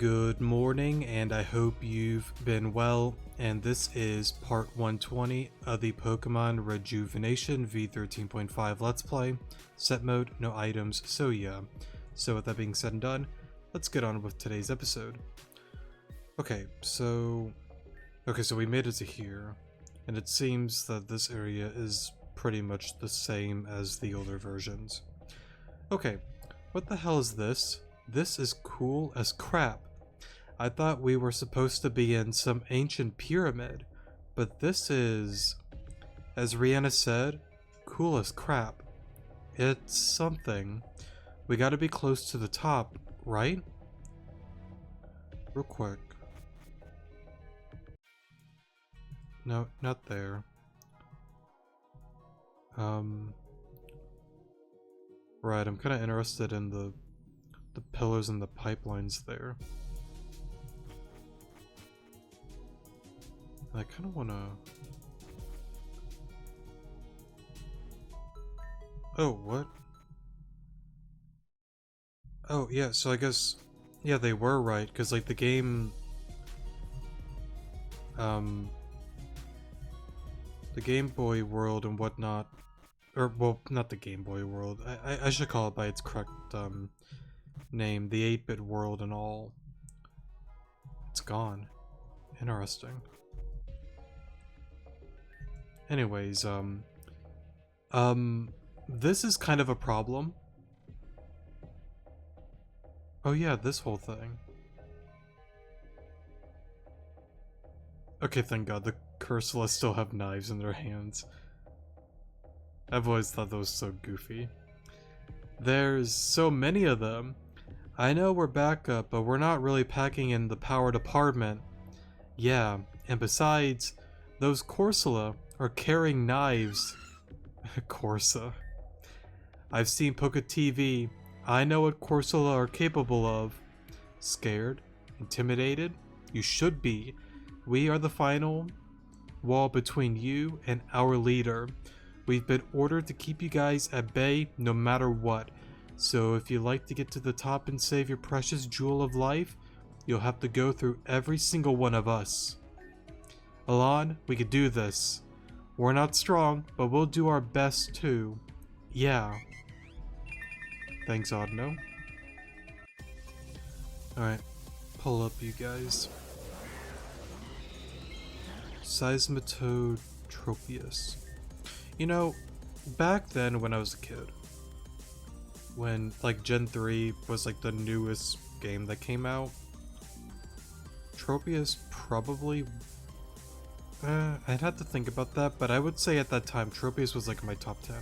Good morning, and I hope you've been well, and this is part 120 of the Pokemon Rejuvenation V13.5 Let's Play. Set mode, no items, so yeah. So with that being said and done, let's get on with today's episode. Okay, so we made it to here, and it seems that this area is pretty much the same as the older versions. Okay, what the hell is this? This is cool as crap. I thought we were supposed to be in some ancient pyramid, but this is, as Rihanna said, cool as crap. It's something. We gotta be close to the top, right? Real quick. No, not there. Right, I'm kinda interested in the pillars and the pipelines there. I kind of want to... Oh, what? Oh, yeah, so I guess... Yeah, they were right, because, like, the game... The Game Boy world and whatnot... Or, well, not the Game Boy world. I should call it by its correct, name. The 8-bit world and all. It's gone. Interesting. Anyways, this is kind of a problem. Oh yeah, this whole thing. Okay, thank God, the Cursula still have knives in their hands. I've always thought that was so goofy. There's so many of them. I know we're back up, but we're not really packing in the power department. Yeah, and besides, those Cursula are carrying knives. Corsa. I've seen Poke TV. I know what Cursula are capable of. Scared? Intimidated? You should be. We are the final wall between you and our leader. We've been ordered to keep you guys at bay no matter what. So if you'd like to get to the top and save your precious jewel of life, you'll have to go through every single one of us. Alon, we could do this. We're not strong, but we'll do our best too. Yeah. Thanks, Audino. Alright, pull up, you guys. Seismitoad Tropius. You know, back then when I was a kid, when, like, Gen 3 was, like, the newest game that came out, Tropius probably... I'd have to think about that, but I would say at that time, Tropius was, like, my top 10.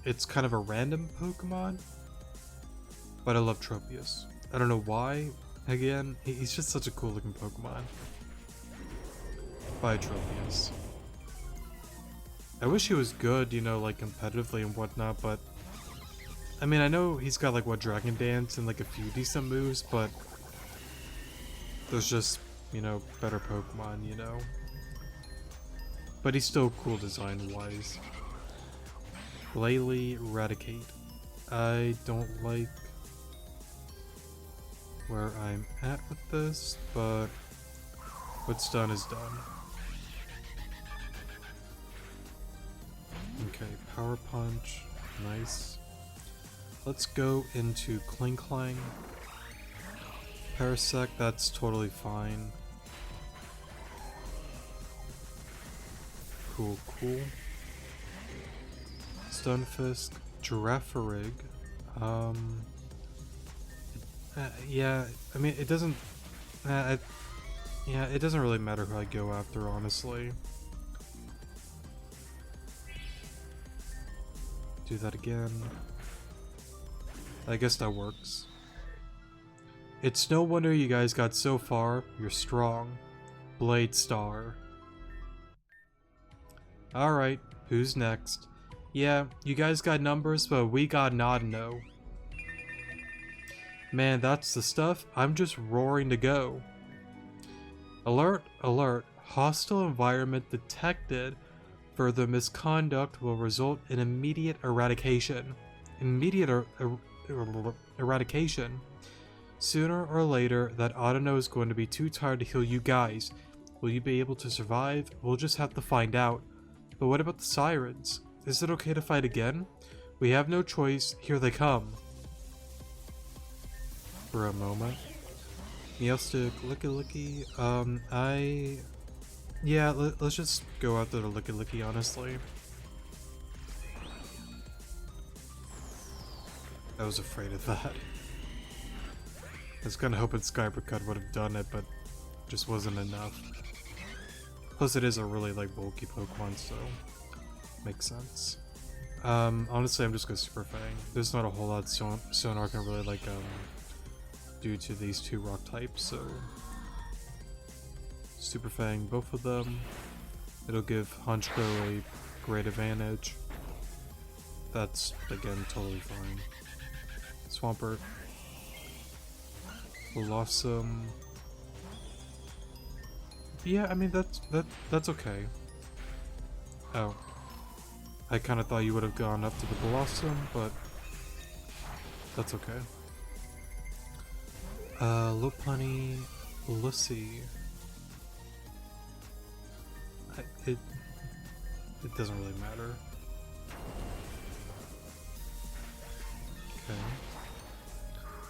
It's kind of a random Pokemon, but I love Tropius. I don't know why. Again, he's just such a cool-looking Pokemon. Bye, Tropius. I wish he was good, you know, like, competitively and whatnot, but... I mean, I know he's got, like, what, Dragon Dance and, like, a few decent moves, but... There's just, you know, better Pokemon, you know? But he's still cool design-wise. Glalie Raticate. I don't like where I'm at with this, but what's done is done. Okay, Power Punch. Nice. Let's go into Kling Klang. Parasect, that's totally fine. Cool, cool. Stunfisk, Girafarig. Yeah, I mean, it doesn't... yeah, it doesn't really matter who I go after, honestly. Do that again. I guess that works. It's no wonder you guys got so far. You're strong. Blade Star. Alright, who's next? Yeah, you guys got numbers, but we got Audino. Man, that's the stuff. I'm just roaring to go. Alert, alert. Hostile environment detected. Further misconduct will result in immediate eradication. Eradication. Sooner or later, that Autono is going to be too tired to heal you guys. Will you be able to survive? We'll just have to find out. But what about the sirens? Is it okay to fight again? We have no choice. Here they come. For a moment. Meowstick, Licky. Yeah, let's just go out there to Licky, honestly. I was afraid of that. I was kinda hoping Skybercut would have done it, but just wasn't enough. Plus it is a really, like, bulky Pokemon, so makes sense. Honestly, I'm just gonna Super Fang. There's not a whole lot Sonar can really, like, do to these two rock types, so Super Fang both of them. It'll give Honchko a great advantage. That's, again, totally fine. Swampert. Blossom. Yeah, I mean, that's okay. Oh. I kind of thought you would have gone up to the Blossom, but that's okay. Lopunny, Lucy. It doesn't really matter. Okay.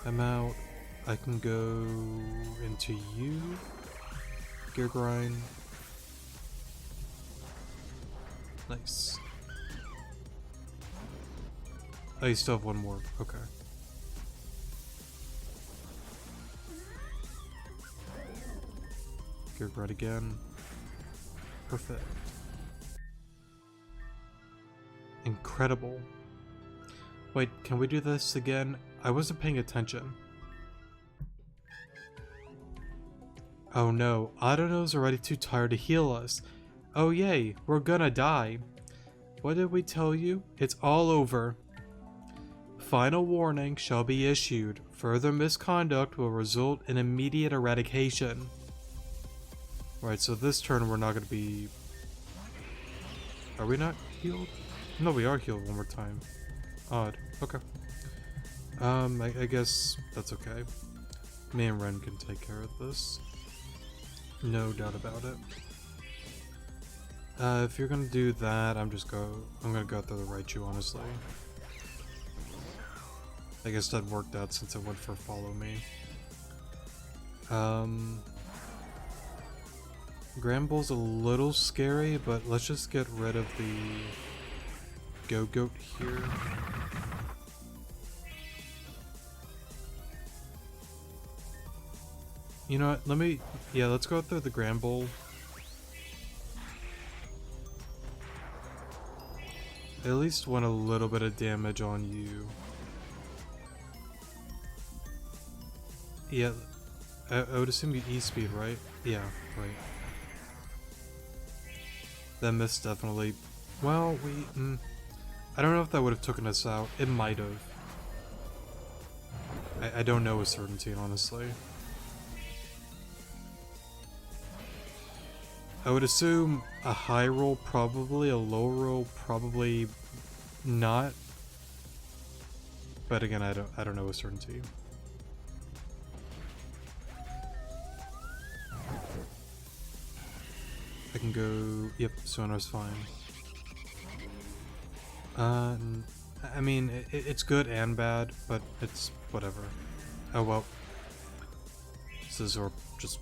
I'm out. I can go into you. Gear Grind. Nice. Oh, you still have one more. Okay. Gear Grind again. Perfect. Incredible. Wait, can we do this again? I wasn't paying attention. Oh no, Autono's already too tired to heal us. Oh yay, we're gonna die. What did we tell you? It's all over. Final warning shall be issued. Further misconduct will result in immediate eradication. Right, so this turn we're not gonna be... Are we not healed? No, we are healed one more time. Odd. Okay. I guess that's okay. Me and Ren can take care of this. No doubt about it. If you're gonna do that, I'm gonna go through the Raichu, honestly. I guess that worked out since it went for follow me. Granbull's a little scary, but let's just get rid of the Go-Goat here. You know what, let's go through the Granbull. I at least want a little bit of damage on you. Yeah, I would assume you E-Speed, right? Yeah, right. That miss definitely... Well, I don't know if that would have taken us out. It might have. I don't know with certainty, honestly. I would assume a high roll probably, a low roll probably not. But again, I don't know with certainty. I can go... Yep, Sonar's fine. I mean, it's good and bad, but it's whatever. Oh well. Scizor just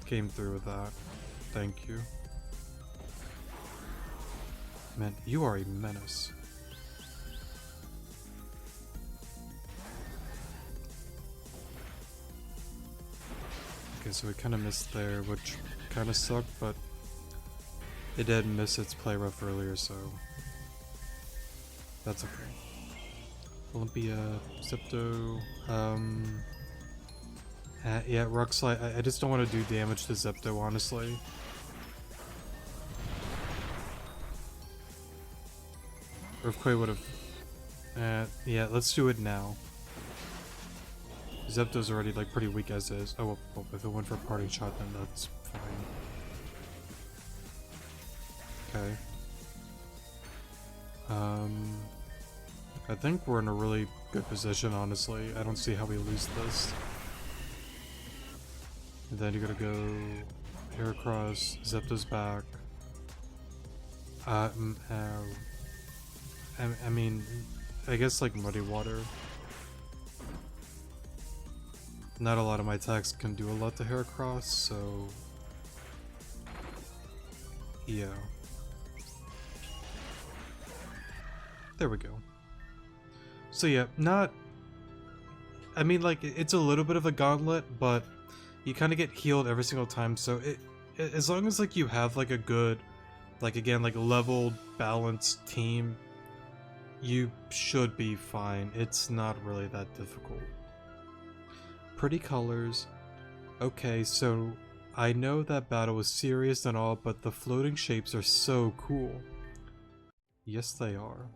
came through with that. Thank you. Man, you are a menace. Okay, so we kind of missed there, which kind of sucked, but it did miss its play rough earlier, so that's okay. Olympia, Zepto, yeah, Rock Slide. I just don't want to do damage to Zepto, honestly. Earthquake would have... yeah, let's do it now. Zepto's already, like, pretty weak as is. Oh, well, if it went for a parting shot, then that's fine. Okay. I think we're in a really good position, honestly. I don't see how we lose this. And then you gotta go here across, Zepto's back. I mean, I guess like Muddy Water. Not a lot of my attacks can do a lot to Heracross, so yeah. There we go. So yeah, not... I mean, like, it's a little bit of a gauntlet, but you kind of get healed every single time, so as long as, like, you have, like, a good, like, again, like, leveled, balanced team, you should be fine. It's not really that difficult. Pretty colors. Okay, so I know that battle was serious and all, but the floating shapes are so cool. Yes, they are.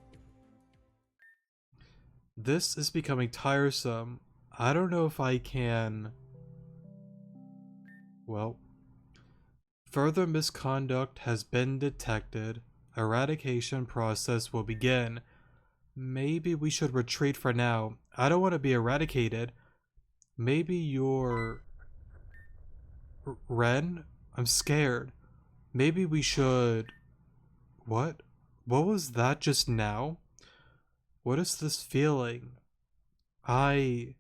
This is becoming tiresome. I don't know if I can... Well... Further misconduct has been detected. Eradication process will begin. Maybe we should retreat for now. I don't want to be eradicated. Maybe you're... Ren? I'm scared. Maybe we should... What? What was that just now? What is this feeling? Ren?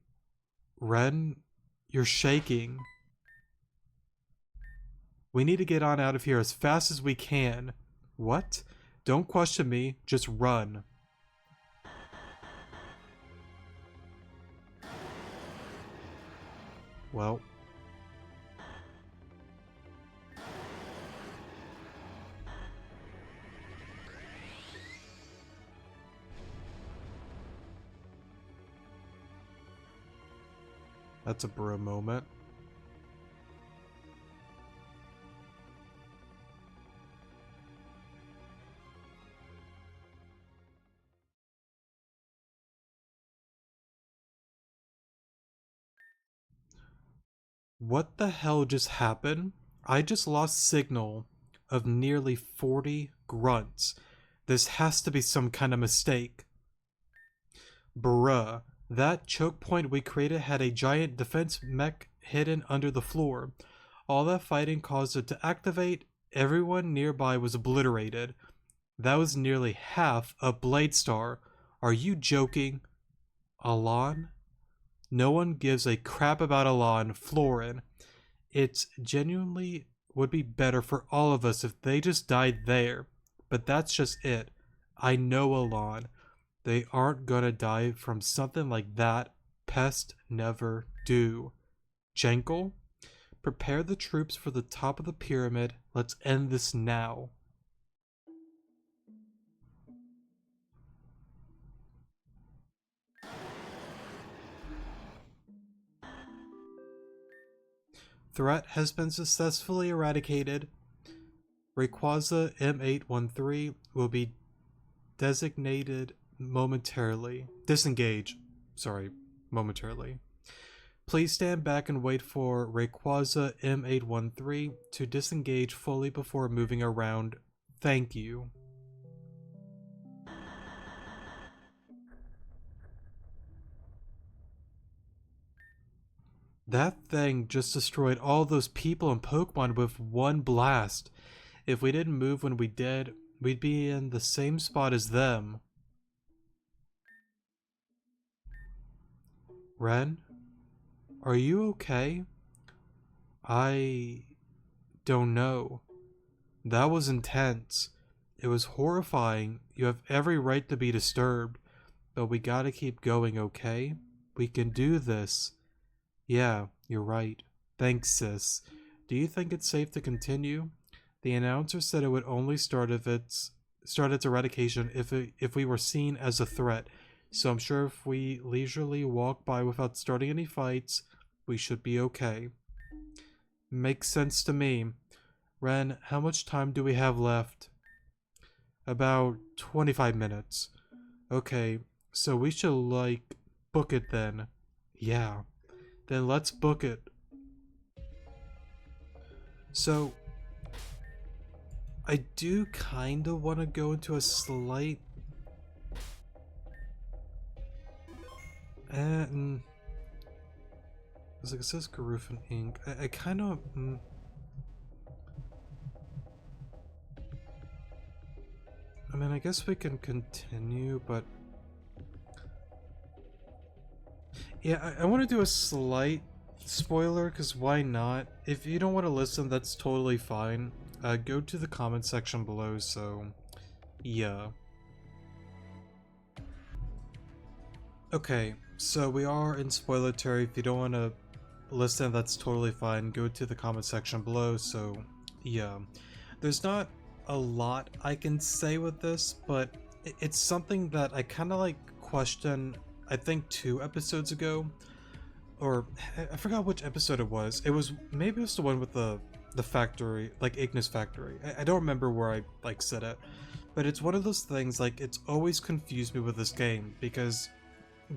You're shaking. We need to get on out of here as fast as we can. What? Don't question me, just run. Well. That's a bro moment. What the hell just happened? I just lost signal of nearly 40 grunts. This has to be some kind of mistake. Bruh, that choke point we created had a giant defense mech hidden under the floor. All that fighting caused it to activate. Everyone nearby was obliterated. That was nearly half a Blade Star. Are you joking? Alon? No one gives a crap about Alon, Florin. It's genuinely would be better for all of us if they just died there. But that's just it. I know Alon. They aren't gonna die from something like that. Pest never do. Jenkel? Prepare the troops for the top of the pyramid. Let's end this now. Threat has been successfully eradicated. Rayquaza M813 will be designated momentarily. Disengage. Sorry, momentarily. Please stand back and wait for Rayquaza M813 to disengage fully before moving around. Thank you. That thing just destroyed all those people and Pokemon with one blast. If we didn't move when we did, we'd be in the same spot as them. Ren? Are you okay? I don't know. That was intense. It was horrifying. You have every right to be disturbed, but we gotta keep going, okay? We can do this. Yeah, you're right. Thanks, sis. Do you think it's safe to continue? The announcer said it would only start its eradication if we were seen as a threat. So I'm sure if we leisurely walk by without starting any fights, we should be okay. Makes sense to me. Ren, how much time do we have left? About 25 minutes. Okay, so we should, like, book it then. Yeah. Then let's book it. So, I do kind of want to go into a slight... And it's like it says Garufin Inc. I kind of. I mean, I guess we can continue, but yeah, I want to do a slight spoiler, because why not? If you don't want to listen, that's totally fine. Go to the comment section below, so yeah. Okay, so we are in spoiler territory. If you don't want to listen, that's totally fine. Go to the comment section below, so yeah. There's not a lot I can say with this, but it's something that I kind of like questioned, I think 2 episodes ago, or I forgot which episode it was. Maybe it was the one with the factory, like Ignis factory. I don't remember where I like said it, but it's one of those things, like, it's always confused me with this game, because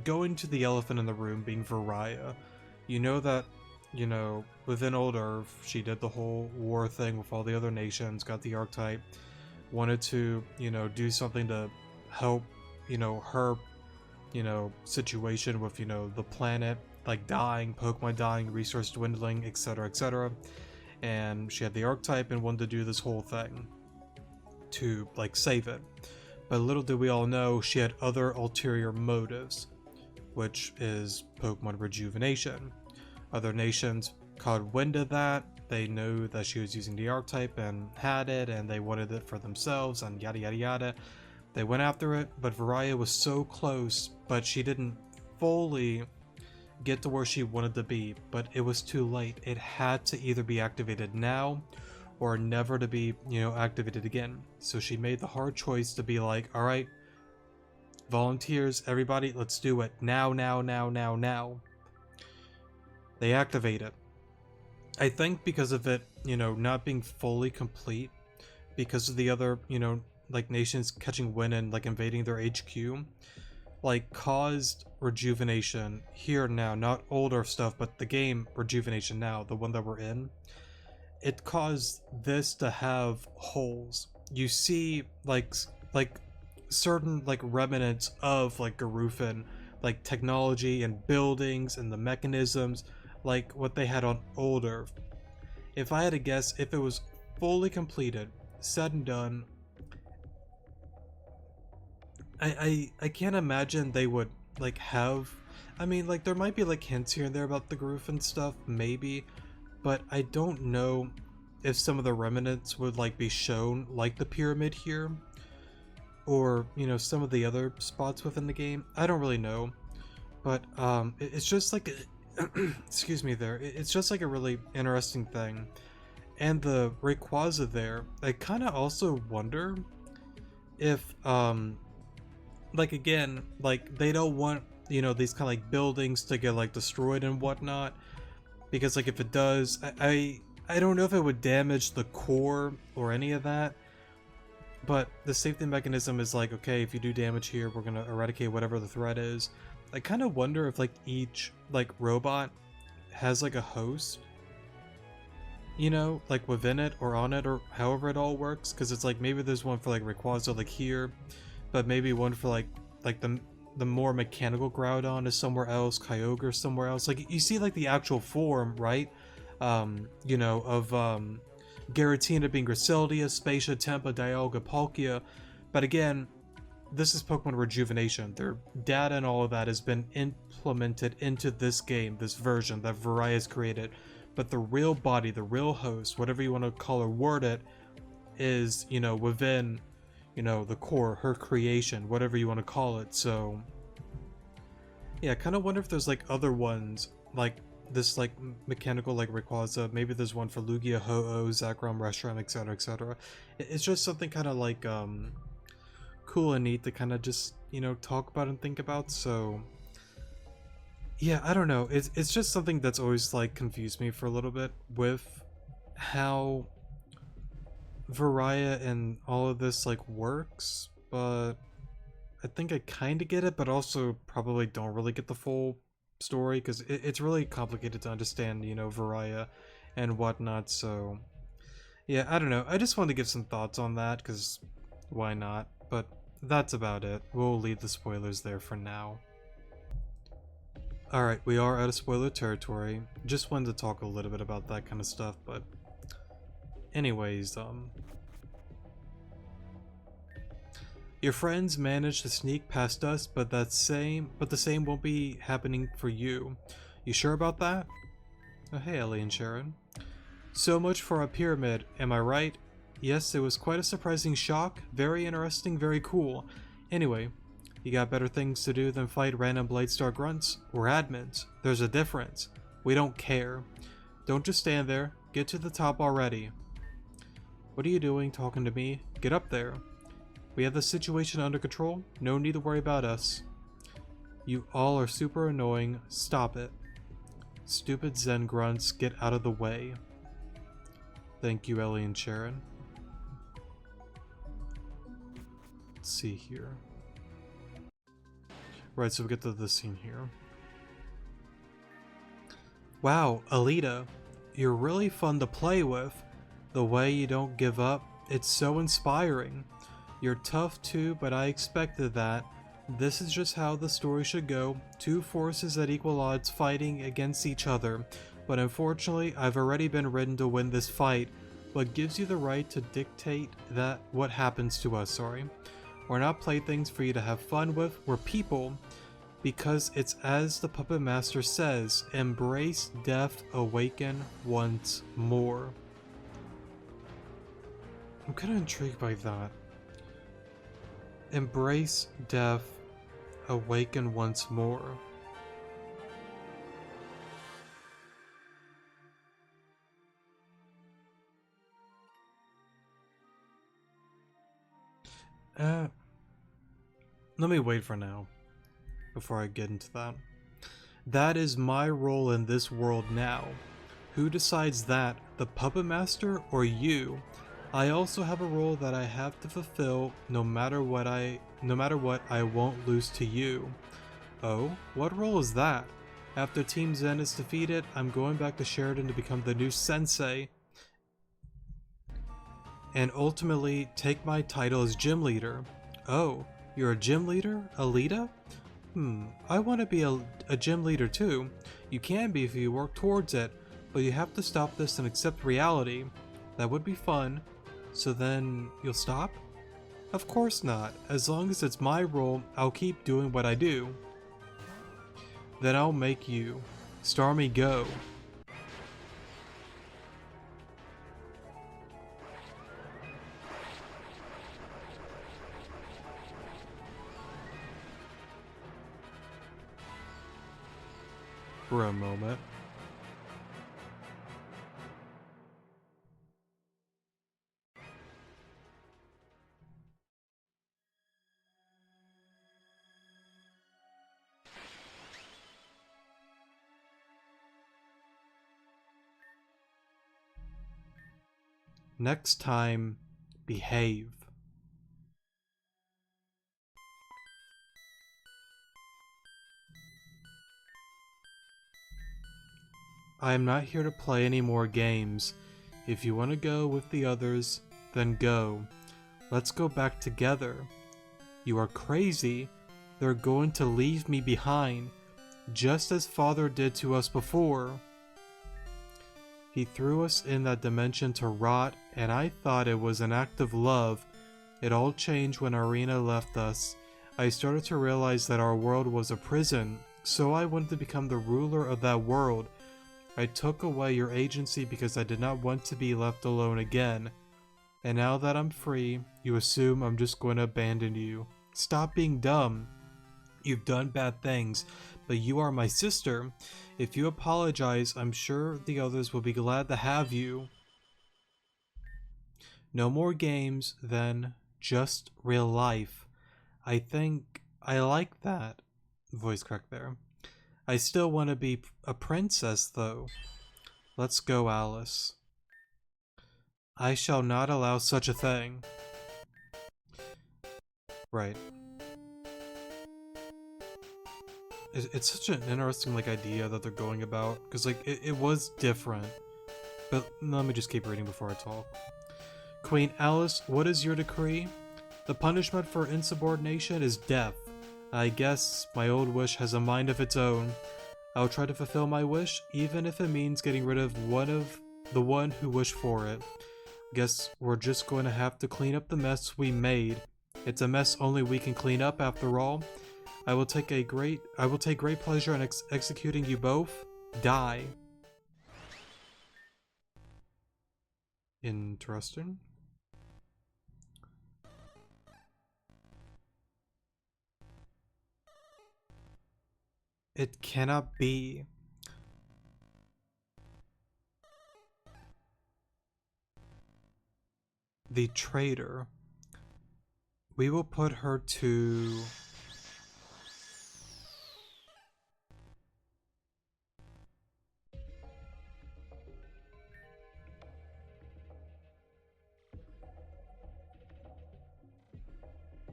going to the elephant in the room being Varaya, you know that, you know, within Old Earth, she did the whole war thing with all the other nations, got the archetype, wanted to, you know, do something to help, you know, her, you know, situation with, you know, the planet, like, dying, Pokemon dying, resource dwindling, etc., etc. And she had the archetype and wanted to do this whole thing to, like, save it. But little did we all know, she had other ulterior motives, which is Pokemon Rejuvenation. Other nations caught wind of that, they knew that she was using the archetype and had it, and they wanted it for themselves, and yada yada yada. They went after it, but Varaya was so close, but she didn't fully get to where she wanted to be, but it was too late. It had to either be activated now, or never to be, you know, activated again. So she made the hard choice to be like, alright, volunteers, everybody, let's do it. Now, now, now, now, now. They activate it. I think because of it, you know, not being fully complete, because of the other, you know, like, nations catching wind and, like, invading their HQ, like, caused Rejuvenation here now, not older stuff, but the game Rejuvenation now, the one that we're in, it caused this to have holes. You see, like certain, like, remnants of, like, Garufin, like, technology and buildings and the mechanisms, like what they had on Old Earth. If I had to guess, if it was fully completed, said and done, I can't imagine they would, like, have, I mean, like, there might be, like, hints here and there about the Garufin stuff, maybe, but I don't know if some of the remnants would, like, be shown, like the pyramid here, or, you know, some of the other spots within the game. I don't really know, but it's just like excuse me there, it's just like a really interesting thing. And the Rayquaza there, I kind of also wonder if like, again, like, they don't want, you know, these kind of, like, buildings to get, like, destroyed and whatnot, because, like, if it does, I don't know if it would damage the core or any of that, but the safety mechanism is like, okay, if you do damage here, we're gonna eradicate whatever the threat is. I kind of wonder if, like, each, like, robot has, like, a host, you know, like, within it or on it, or however it all works, because it's like, maybe there's one for, like, Rayquaza, like, here, but maybe one for, like the more mechanical Groudon is somewhere else, Kyogre somewhere else. Like, you see, like, the actual form, right? You know, of Giratina being Gracilia, Spacia, Tempa, Dialga, Palkia. But again, this is Pokemon Rejuvenation. Their data and all of that has been implemented into this game, this version that Varai has created. But the real body, the real host, whatever you want to call or word it, is, you know, within, you know, the core, her creation, whatever you want to call it. So yeah, I kind of wonder if there's, like, other ones like this, like, mechanical, like Rayquaza. Maybe there's one for Lugia, Ho-Oh, Zekrom, Reshiram, etc., etc. It's just something kind of like cool and neat to kind of just, you know, talk about and think about. So yeah, I don't know, it's just something that's always, like, confused me for a little bit with how Varaya and all of this, like, works, but I think I kind of get it, but also probably don't really get the full story, because it's really complicated to understand, you know, Varaya and whatnot. So yeah, I don't know, I just wanted to give some thoughts on that, because why not? But that's about it. We'll leave the spoilers there for now. Alright, we are out of spoiler territory. Just wanted to talk a little bit about that kind of stuff, but anyways, your friends managed to sneak past us, but the same won't be happening for you. You sure about that? Oh, hey, Ellie and Sharon. So much for a pyramid, am I right? Yes, it was quite a surprising shock. Very interesting, very cool. Anyway, you got better things to do than fight random Bladestar grunts? We're admins. There's a difference. We don't care. Don't just stand there. Get to the top already. What are you doing talking to me? Get up there. We have the situation under control. No need to worry about us. You all are super annoying. Stop it. Stupid Zen grunts, get out of the way. Thank you, Ellie and Sharon. Let's see here. Right, so we get to this scene here. Wow, Alita, you're really fun to play with. The way you don't give up, it's so inspiring. You're tough too, but I expected that. This is just how the story should go. Two forces at equal odds fighting against each other. But unfortunately, I've already been written to win this fight. What gives you the right to dictate that what happens to us, We're not playthings for you to have fun with, we're people. Because it's as the Puppet Master says, embrace death, awaken once more. I'm kind of intrigued by that. Embrace death, awaken once more. Let me wait for now, before I get into that. That is my role in this world now. Who decides that, the Puppet Master or you? I also have a role that I have to fulfill. No matter what, I won't lose to you. Oh, what role is that? After Team Zen is defeated, I'm going back to Sheridan to become the new sensei, and ultimately take my title as gym leader. Oh, you're a gym leader, Alita? I want to be a gym leader too. You can be if you work towards it, but you have to stop this and accept reality. That would be fun. So then, you'll stop? Of course not. As long as it's my role, I'll keep doing what I do. Then I'll make you. Starmie, go. For a moment. Next time, behave. I am not here to play any more games. If you want to go with the others, then go. Let's go back together. You are crazy. They're going to leave me behind, just as Father did to us before. He threw us in that dimension to rot, and I thought it was an act of love. It all changed when Arena left us. I started to realize that our world was a prison, so I wanted to become the ruler of that world. I took away your agency because I did not want to be left alone again. And now that I'm free, you assume I'm just going to abandon you. Stop being dumb. You've done bad things, but you are my sister. If you apologize, I'm sure the others will be glad to have you. No more games, then. Just real life. I think I like that. Voice crack there. I still want to be a princess, though. Let's go, Alice. I shall not allow such a thing. Right. It's such an interesting idea that they're going about, because it was different. But let me just keep reading before I talk. Queen Alice, what is your decree? The punishment for insubordination is death. I guess my old wish has a mind of its own. I'll try to fulfill my wish, even if it means getting rid of the one who wished for it. Guess we're just going to have to clean up the mess we made. It's a mess only we can clean up after all. I will take great pleasure in executing you both. Die. Interesting. It cannot be. The traitor. We will put her to...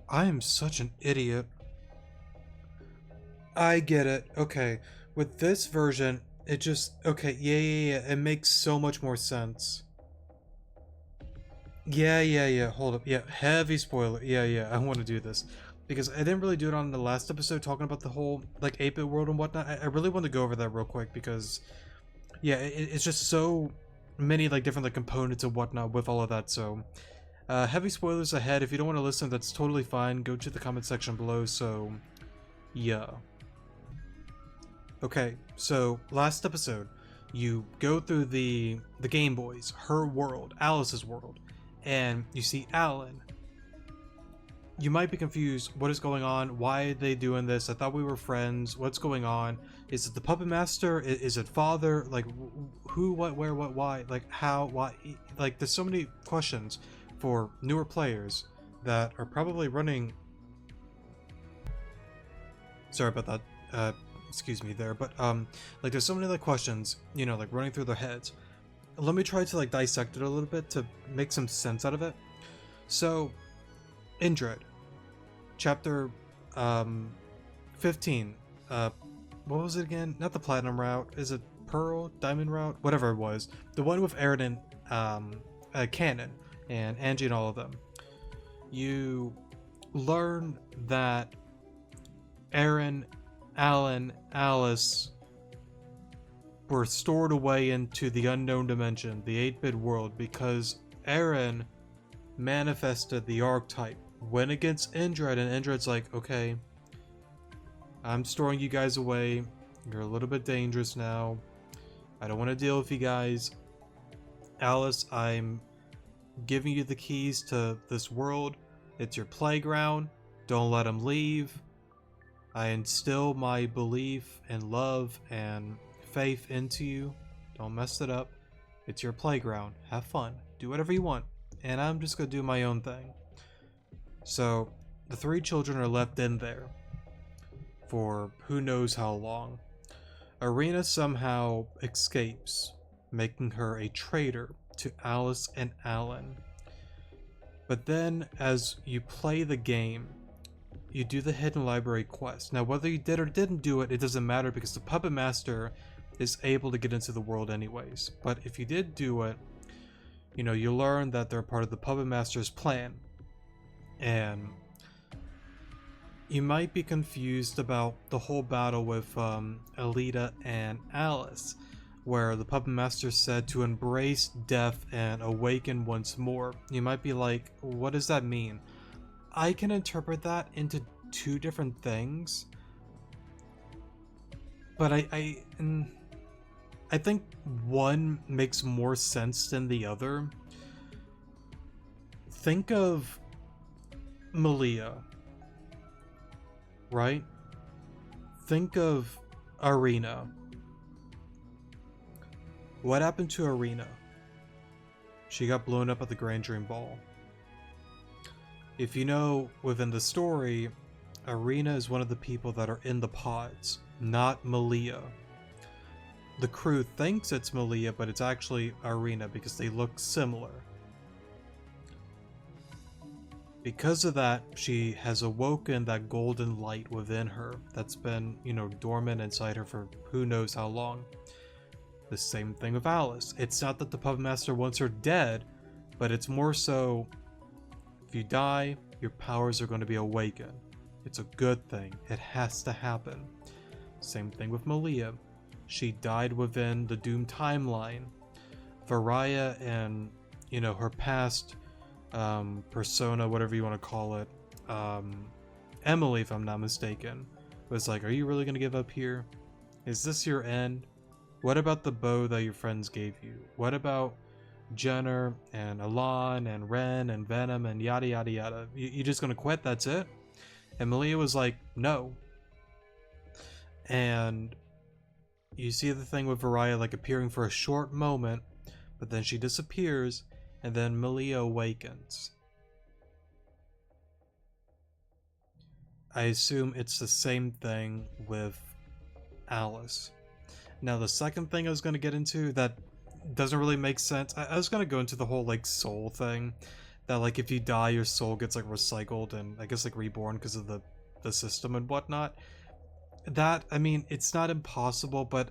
I am such an idiot. I get it. Okay. With this version, it just... Okay, yeah. It makes so much more sense. Yeah. Hold up. Yeah, heavy spoiler. Yeah. I want to do this. Because I didn't really do it on the last episode, talking about the whole, like, 8-bit world and whatnot. I really want to go over that real quick, because... Yeah, it's just so many, like, different, like, components and whatnot with all of that, so... heavy spoilers ahead. If you don't want to listen, that's totally fine. Go to the comment section below, so... Yeah. Okay, so last episode, you go through the Game Boys, her world, Alice's world, and you see Alan. You might be confused. What is going on? Why are they doing this? I thought we were friends. What's going on? Is it the Puppet Master? Is it Father? Like, who, what, where, what, why? Like, how, why? Like, there's so many questions for newer players that are probably running... Sorry about that. Excuse me there, but like, there's so many, like, questions, you know, like, running through their heads. Let me try to, like, dissect it a little bit to make some sense out of it. So, Indred, chapter 15. What was it again? Not the Platinum route. Is it Pearl, Diamond route? Whatever it was. The one with Aaron and Cannon and Angie and all of them. You learn that Aaron, Alan, Alice were stored away into the unknown dimension, the 8-bit world, because Aaron manifested the archetype, went against Indred, and Indred's like, okay, I'm storing you guys away, you're a little bit dangerous now, I don't want to deal with you guys. Alice, I'm giving you the keys to this world, it's your playground, don't let him leave. I instill my belief and love and faith into you. Don't mess it up. It's your playground. Have fun. Do whatever you want. And I'm just gonna do my own thing. So, the 3 children are left in there for who knows how long. Irina somehow escapes, making her a traitor to Alice and Alan. But then, as you play the game, you do the Hidden Library quest. Now, whether you did or didn't do it, it doesn't matter, because the Puppet Master is able to get into the world anyways. But if you did do it, you know, you learn that they're part of the Puppet Master's plan. And you might be confused about the whole battle with Alita and Alice, where the Puppet Master said to embrace death and awaken once more. You might be like, what does that mean? I can interpret that into 2 different things, but I think one makes more sense than the other. Think of Malia, right? Think of Irina. What happened to Irina? She got blown up at the Grand Dream Ball. If you know, within the story, Irina is one of the people that are in the pods, not Malia. The crew thinks it's Malia, but it's actually Irina because they look similar. Because of that, she has awoken that golden light within her that's been, you know, dormant inside her for who knows how long. The same thing with Alice. It's not that the Puppet Master wants her dead, but it's more so, if you die, your powers are going to be awakened. It's a good thing. It has to happen. Same thing with Malia. she died within the Doom timeline. Varaya and, you know, her past persona, whatever you want to call it, Emily, if I'm not mistaken, was like, are you really going to give up here? Is this your end? What about the bow that your friends gave you? What about Jenner and Alon and Ren and Venom and yada yada yada? You just gonna quit? That's it? And Malia was like, no. And you see the thing with Varaya like appearing for a short moment, but then she disappears, and then Malia awakens. I assume it's the same thing with Alice. Now the second thing I was going to get into that doesn't really make sense, I was going to go into the whole like soul thing, that like if you die your soul gets like recycled and I guess like reborn because of the system and whatnot. That, I mean, it's not impossible, but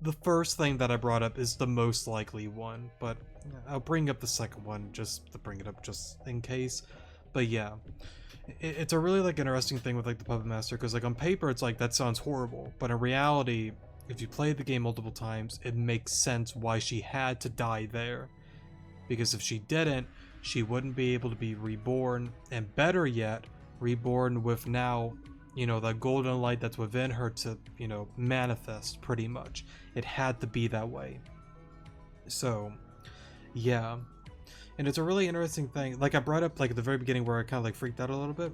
the first thing that I brought up is the most likely one, but I'll bring up the second one just to bring it up just in case. But yeah, it's a really like interesting thing with like the Puppet Master, because like on paper it's like that sounds horrible, but in reality, if you play the game multiple times, it makes sense why she had to die there. Because if she didn't, she wouldn't be able to be reborn, and better yet, reborn with now, you know, that golden light that's within her to, you know, manifest pretty much. It had to be that way. So, yeah. And it's a really interesting thing. Like I brought up like at the very beginning where I kind of like freaked out a little bit.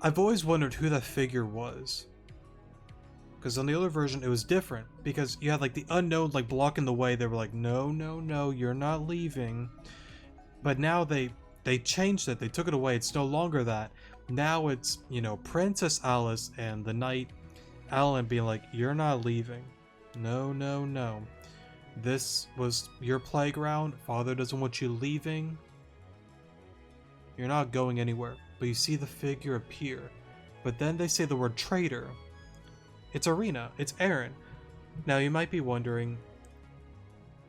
I've always wondered who that figure was. Because on the other version, it was different. Because you had like the unknown like blocking the way. They were like, no, no, no, you're not leaving. But now they changed it. They took it away. It's no longer that. Now it's, you know, Princess Alice and the Knight Alan being like, you're not leaving. No, no, no. This was your playground. Father doesn't want you leaving. You're not going anywhere. But you see the figure appear. But then they say the word traitor. It's Arena. It's Eren. Now you might be wondering,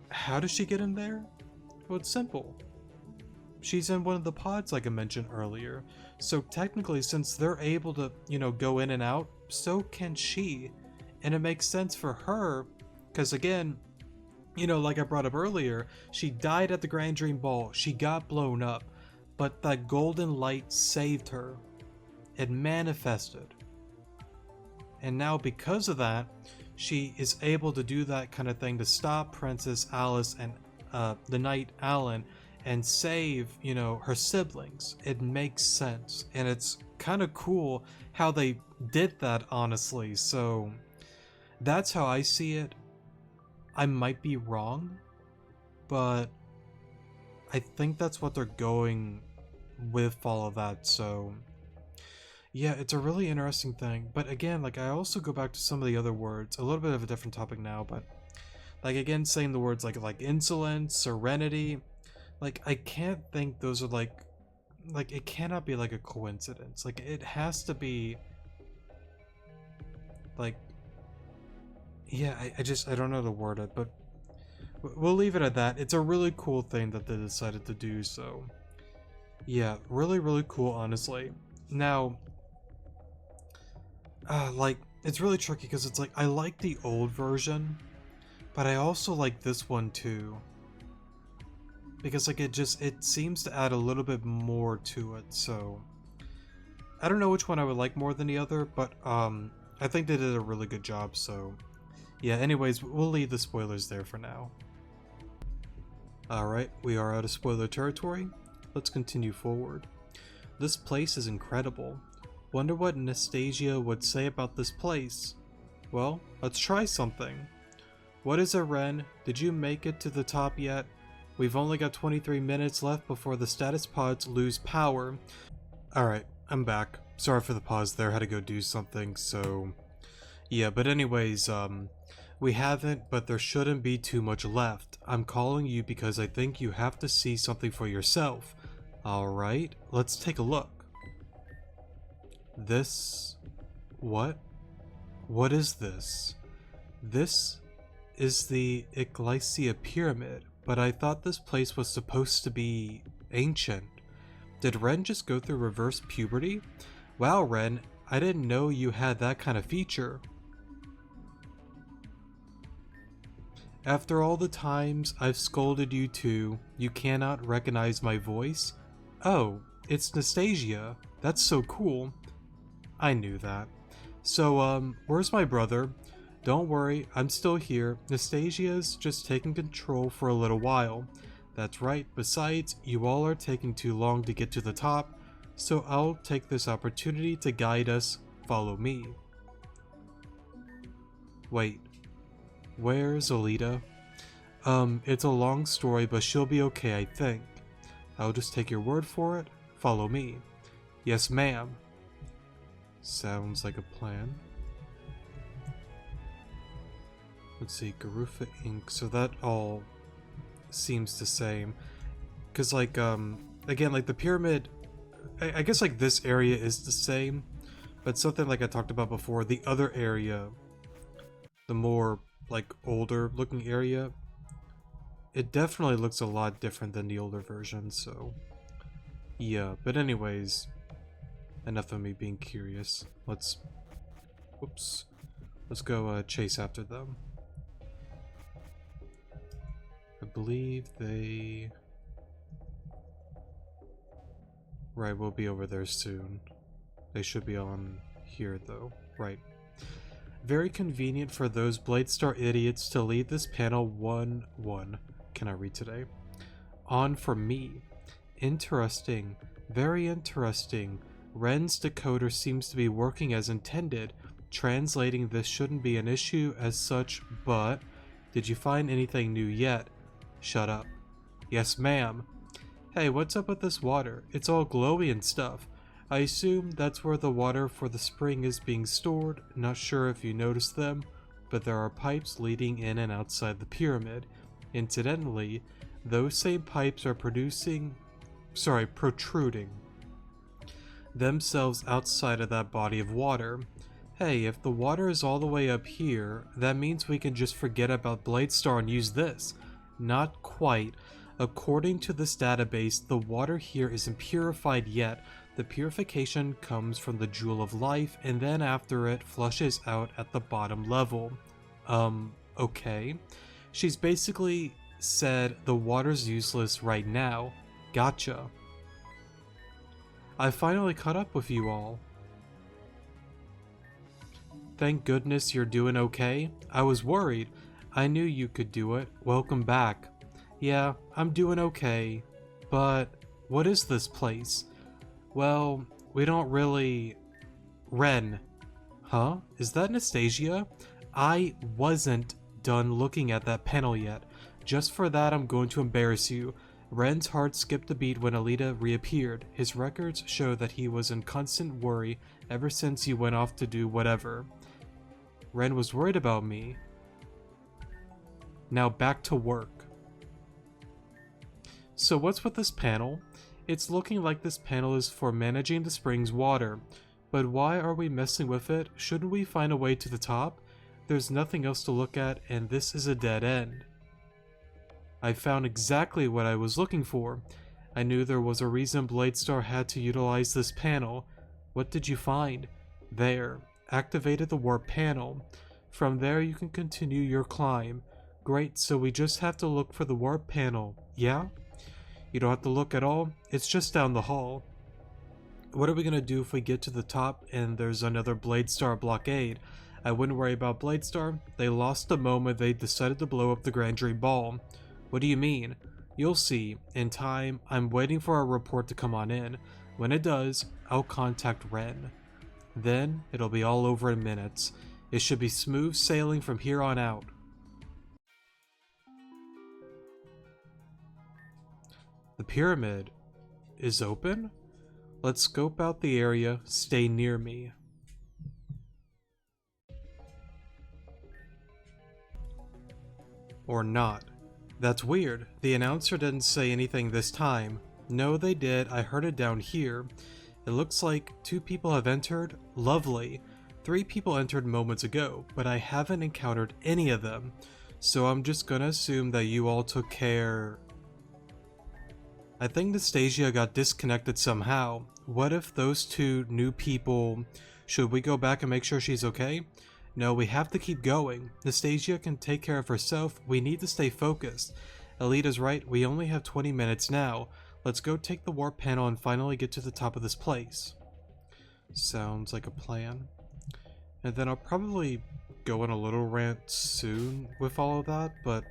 how does she get in there? Well, it's simple. She's in one of the pods like I mentioned earlier. So technically, since they're able to, you know, go in and out, so can she. And it makes sense for her, because again, you know, like I brought up earlier, she died at the Grand Dream Ball. She got blown up, but that golden light saved her. It manifested. And now because of that, she is able to do that kind of thing to stop Princess Alice and the Knight Alan and save, you know, her siblings. It makes sense. And it's kind of cool how they did that, honestly. So that's how I see it. I might be wrong, but I think that's what they're going with all of that. So yeah, it's a really interesting thing. But again, like I also go back to some of the other words, a little bit of a different topic now, but like again, saying the words like insolence, serenity, like I can't think those are like it cannot be like a coincidence. Like it has to be like, yeah, I don't know how to word it, but we'll leave it at that. It's a really cool thing that they decided to do. So yeah, really, really cool, honestly. Now, like, it's really tricky because it's like, I like the old version, but I also like this one too. Because like it seems to add a little bit more to it, so I don't know which one I would like more than the other, but I think they did a really good job, so yeah, anyways, we'll leave the spoilers there for now. Alright, we are out of spoiler territory. Let's continue forward. This place is incredible. Wonder what Anastasia would say about this place. Well, let's try something. What is it, Ren? Did you make it to the top yet? We've only got 23 minutes left before the status pods lose power. Alright, I'm back. Sorry for the pause there, had to go do something, so yeah, but anyways, we haven't, but there shouldn't be too much left. I'm calling you because I think you have to see something for yourself. Alright, let's take a look. This... what? What is this? This is the Iglesia Pyramid, but I thought this place was supposed to be ancient. Did Ren just go through reverse puberty? Wow, Ren, I didn't know you had that kind of feature. After all the times I've scolded you two, you cannot recognize my voice? Oh, it's Nastasia. That's so cool. I knew that. So, where's my brother? Don't worry, I'm still here. Nastasia's just taking control for a little while. That's right, besides, you all are taking too long to get to the top, so I'll take this opportunity to guide us. Follow me. Wait, where's Alita? It's a long story, but she'll be okay, I think. I'll just take your word for it. Follow me. Yes, ma'am. Sounds like a plan. Let's see, Garufa Inc. So that all seems the same. Because, like, again, like the pyramid, I guess, like, this area is the same. But something like I talked about before, the other area, the more, like, older looking area, it definitely looks a lot different than the older version, so yeah. But anyways, enough of me being curious. Let's go chase after them. I believe they... Right, we'll be over there soon. They should be on here though. Right. Very convenient for those Bladestar idiots to lead this panel 1-1. Can I read today? On for me. Interesting. Very interesting. Ren's decoder seems to be working as intended. Translating this shouldn't be an issue as such, but... Did you find anything new yet? Shut up. Yes, ma'am. Hey, what's up with this water? It's all glowy and stuff. I assume that's where the water for the spring is being stored. Not sure if you noticed them, but there are pipes leading in and outside the pyramid. Incidentally, those same pipes are protruding themselves outside of that body of water. Hey, if the water is all the way up here, that means we can just forget about Bladestar and use this. Not quite. According to this database, the water here isn't purified yet. The purification comes from the Jewel of Life, and then after it flushes out at the bottom level. Okay. She's basically said the water's useless right now. Gotcha. I finally caught up with you all. Thank goodness you're doing okay. I was worried. I knew you could do it. Welcome back. Yeah, I'm doing okay. But what is this place? Well, we don't really... Ren. Huh? Is that Nastasia? I wasn't done looking at that panel yet. Just for that, I'm going to embarrass you. Ren's heart skipped a beat when Alita reappeared. His records show that he was in constant worry ever since you went off to do whatever. Ren was worried about me. Now back to work. So what's with this panel? It's looking like this panel is for managing the spring's water. But why are we messing with it? Shouldn't we find a way to the top? There's nothing else to look at, and this is a dead end. I found exactly what I was looking for. I knew there was a reason Bladestar had to utilize this panel. What did you find? There. Activated the warp panel. From there you can continue your climb. Great, so we just have to look for the warp panel, yeah? You don't have to look at all, it's just down the hall. What are we gonna do if we get to the top and there's another Bladestar blockade? I wouldn't worry about Bladestar. They lost the moment they decided to blow up the Grand Dream Ball. What do you mean? You'll see. In time, I'm waiting for our report to come on in. When it does, I'll contact Ren. Then, it'll be all over in minutes. It should be smooth sailing from here on out. The pyramid is open? Let's scope out the area. Stay near me. Or not. That's weird. The announcer didn't say anything this time. No, they did. I heard it down here. It looks like 2 people have entered. Lovely. 3 people entered moments ago, but I haven't encountered any of them. So I'm just gonna assume that you all took care... I think Nastasia got disconnected somehow. What if those 2 new people... Should we go back and make sure she's okay? No, we have to keep going. Nastasia can take care of herself. We need to stay focused. Alita's right, we only have 20 minutes now. Let's go take the warp panel and finally get to the top of this place. Sounds like a plan. And then I'll probably go on a little rant soon with all of that, but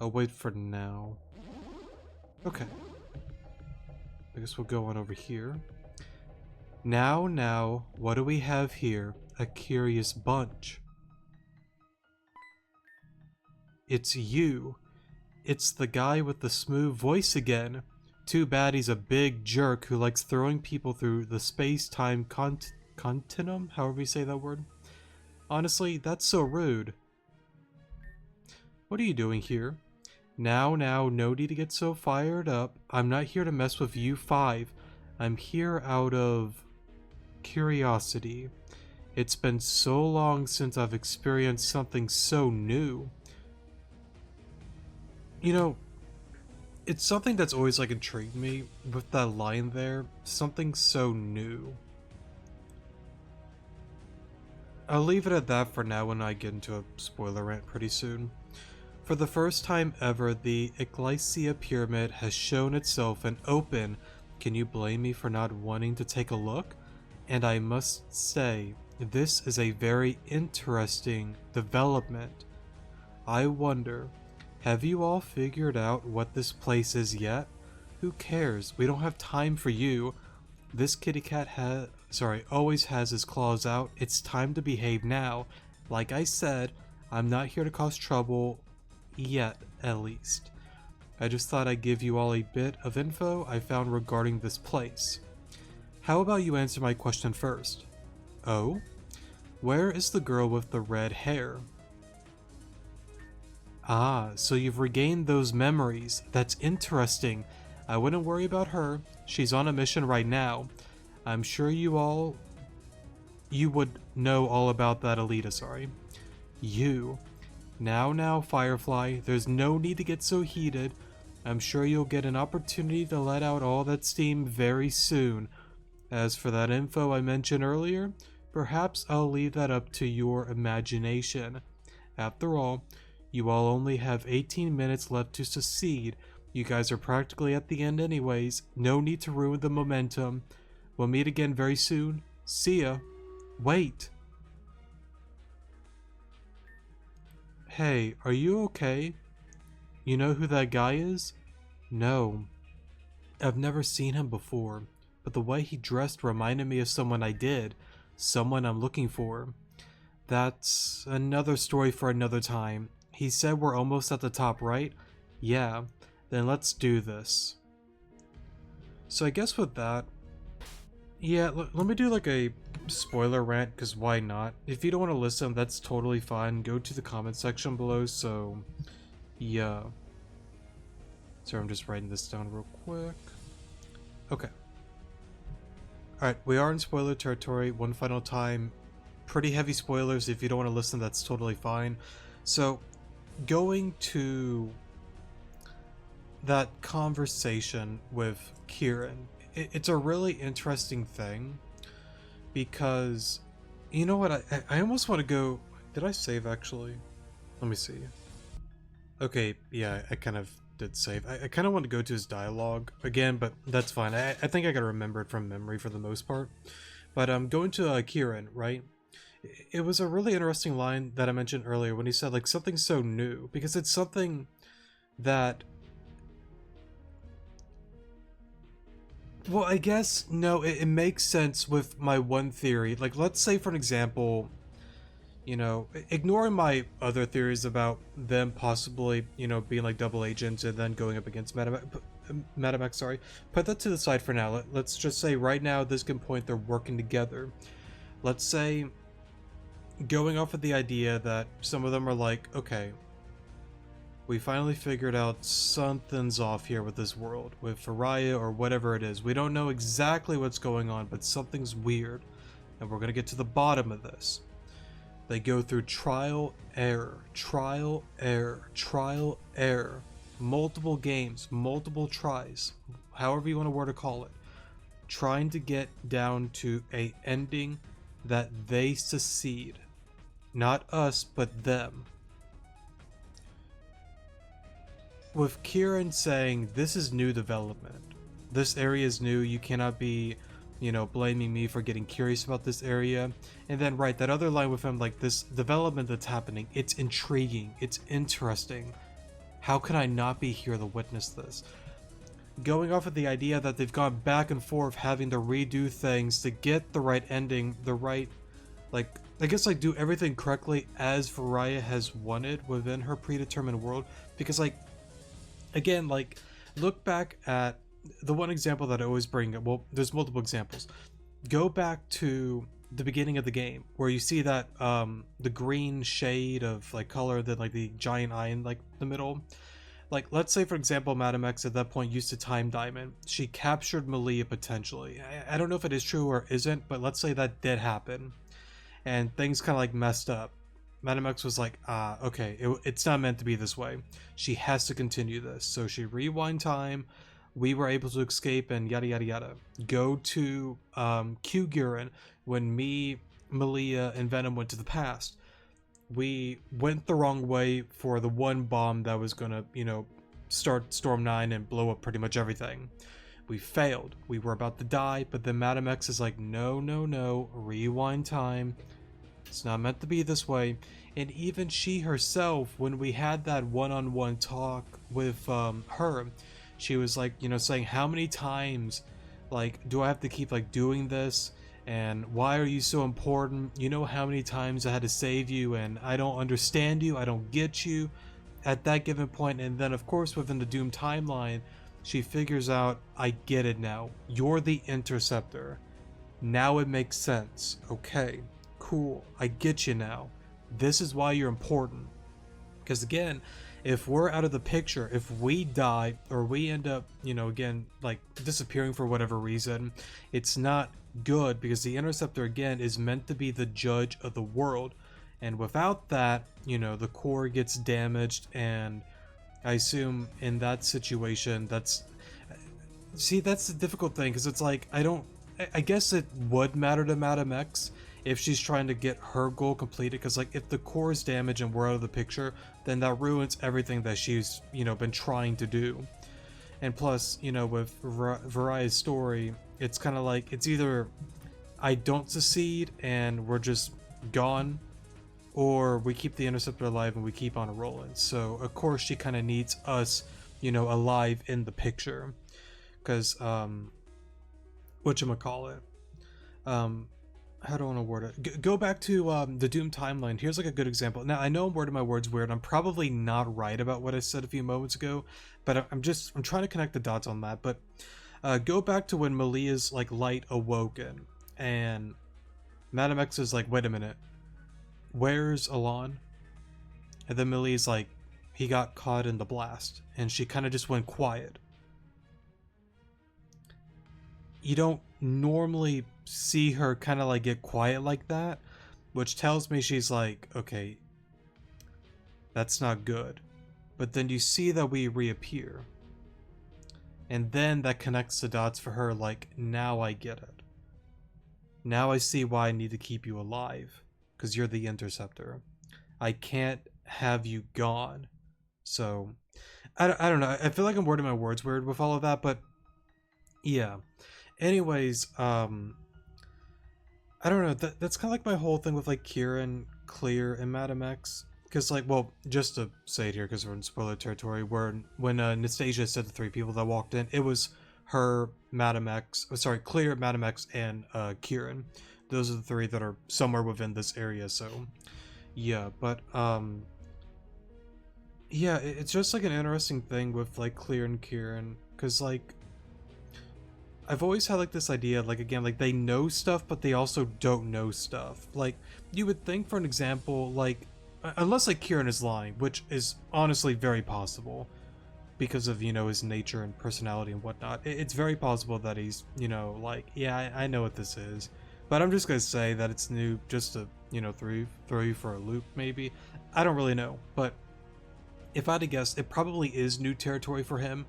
I'll wait for now. Okay. I guess we'll go on over here. Now, what do we have here? A curious bunch. It's you. It's the guy with the smooth voice again. Too bad he's a big jerk who likes throwing people through the space-time continuum, however you say that word. Honestly, that's so rude. What are you doing here? Now, no need to get so fired up. I'm not here to mess with you five. I'm here out of curiosity. It's been so long since I've experienced something so new. You know, it's something that's always like intrigued me with that line there. Something so new. I'll leave it at that for now when I get into a spoiler rant pretty soon. For the first time ever, the Ecclesia Pyramid has shown itself and open. Can you blame me for not wanting to take a look? And I must say, this is a very interesting development. I wonder, have you all figured out what this place is yet? Who cares? We don't have time for you. This kitty cat always has his claws out. It's time to behave now. Like I said, I'm not here to cause trouble, yet at least. I just thought I'd give you all a bit of info I found regarding this place. How about you answer my question first? Oh? Where is the girl with the red hair? Ah, so you've regained those memories. That's interesting. I wouldn't worry about her. She's on a mission right now. I'm sure you would know all about that, Alita, sorry. You. Now, Firefly, there's no need to get so heated. I'm sure you'll get an opportunity to let out all that steam very soon. As for that info I mentioned earlier, perhaps I'll leave that up to your imagination. After all, you all only have 18 minutes left to succeed. You guys are practically at the end anyways. No need to ruin the momentum. We'll meet again very soon. See ya. Wait. Hey, are you okay? You know who that guy is? No. I've never seen him before, but the way he dressed reminded me of someone I did. Someone I'm looking for. That's another story for another time. He said we're almost at the top, right? Yeah. Then let's do this. So I guess with that, yeah, let me do like a spoiler rant, because why not? If you don't want to listen, that's totally fine. Go to the comment section below, so yeah. Sorry, I'm just writing this down real quick. Okay. Alright, we are in spoiler territory one final time. Pretty heavy spoilers. If you don't want to listen, that's totally fine. So, going to that conversation with Kieran, it's a really interesting thing, because you know what, I almost want to go, did I save actually? Let me see. Okay, yeah, I kind of did save. I kind of want to go to his dialogue again, but that's fine. I think I gotta remember it from memory for the most part. But going to Kieran, right? It was a really interesting line that I mentioned earlier when he said like something so new, because it's something that, well, I guess, no, it makes sense with my one theory. Like, let's say, for an example, you know, ignoring my other theories about them possibly, you know, being like double agents and then going up against Madam X, sorry. Put that to the side for now. Let's just say right now, at this given point, they're working together. Let's say, going off of the idea that some of them are like, okay, we finally figured out something's off here with this world, with Faraya or whatever it is. We don't know exactly what's going on, but something's weird, and we're gonna get to the bottom of this. They go through trial, error, trial, error, trial, error, multiple games, multiple tries, however you want to word to call it, trying to get down to a ending that they secede. Not us, but them. With Kieran saying, this is new development. This area is new, you cannot be, blaming me for getting curious about this area. And then, right, that other line with him, like, this development that's happening, it's intriguing, it's interesting. How can I not be here to witness this? Going off of the idea that they've gone back and forth having to redo things to get the right ending, the right, like, I guess, like, do everything correctly as Varaya has wanted within her predetermined world. Because, like, again, like, look back at the one example that I always bring up. Well, there's multiple examples. Go back to the beginning of the game where you see that the green shade of like color, then like the giant eye in like the middle. Like, let's say for example Madam X at that point used a time diamond. She captured Malia potentially. I don't know if it is true or isn't, but let's say that did happen and things kind of like messed up. Madam X was like, okay, it's not meant to be this way. She has to continue this. So she rewind time. We were able to escape and yada yada yada. Go to Q Gurren when me, Malia, and Venom went to the past. We went the wrong way for the one bomb that was gonna, start Storm 9 and blow up pretty much everything. We failed. We were about to die, but then Madam X is like, no, no, no, rewind time. It's not meant to be this way. And even she herself, when we had that one-on-one talk with her, she was like, saying, how many times, like, do I have to keep like doing this? And why are you so important? You know how many times I had to save you and I don't understand you, I don't get you at that given point. And then of course within the Doom timeline, she figures out, I get it now. You're the Interceptor. Now it makes sense. Okay, cool. I get you now. This is why you're important. Because again, if we're out of the picture, if we die or we end up, again, like disappearing for whatever reason, it's not good because the Interceptor again is meant to be the judge of the world. And without that, the core gets damaged, and I assume in that situation, that's the difficult thing, because it's like, I guess it would matter to Madam X if she's trying to get her goal completed, because like if the core is damaged and we're out of the picture, then that ruins everything that she's been trying to do. And plus, with Varaya's story, it's kind of like, it's either I don't succeed and we're just gone, or we keep the Interceptor alive and we keep on rolling. So of course she kind of needs us, alive in the picture, because whatchamacallit, how do I want to word it? Go back to the Doom timeline. Here's like a good example. Now I know I'm wording my words weird. I'm probably not right about what I said a few moments ago, but I'm trying to connect the dots on that. But go back to when Malia's like light awoken, and Madam X is like, wait a minute, where's Alon? And then Malia's like, he got caught in the blast, and she kind of just went quiet. You don't normally see her kind of like get quiet like that, which tells me she's like, okay, that's not good. But then you see that we reappear, and then that connects the dots for her, like, now I get it. Now I see why I need to keep you alive, because you're the Interceptor. I can't have you gone. So I don't know, I feel like I'm wording my words weird with all of that, but yeah. Anyways, I don't know, that's kind of like my whole thing with like Kieran, Clear, and Madam X. Because like, well, just to say it here, because we're in spoiler territory, when Nastasia said the three people that walked in, it was her, Madam X, Clear, Madam X, and Kieran. Those are the three that are somewhere within this area. So yeah, but yeah, it's just like an interesting thing with like Clear and Kieran, because like, I've always had like this idea, like, again, like they know stuff, but they also don't know stuff. Like, you would think, for an example, like, unless like Kieran is lying, which is honestly very possible because of, his nature and personality and whatnot. It's very possible that he's, like, yeah, I know what this is, but I'm just gonna say that it's new just to, throw you for a loop, maybe. I don't really know, but if I had to guess, it probably is new territory for him.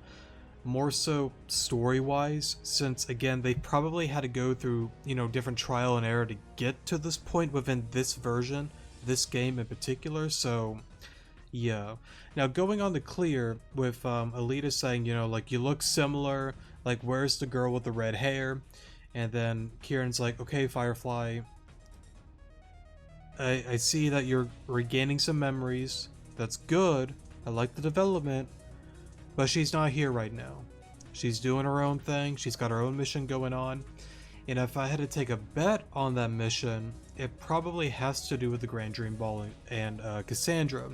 more so story-wise, since again they probably had to go through, you know, different trial and error to get to this point within this version, this game in particular. So yeah. Now going on to Clear with Alita saying, you know, like, you look similar, like, where's the girl with the red hair? And then Kieran's like, okay, Firefly, I see that you're regaining some memories. That's good. I like the development. But she's not here right now. She's doing her own thing. She's got her own mission going on. And if I had to take a bet on that mission, it probably has to do with the Grand Dream Ball and Cassandra.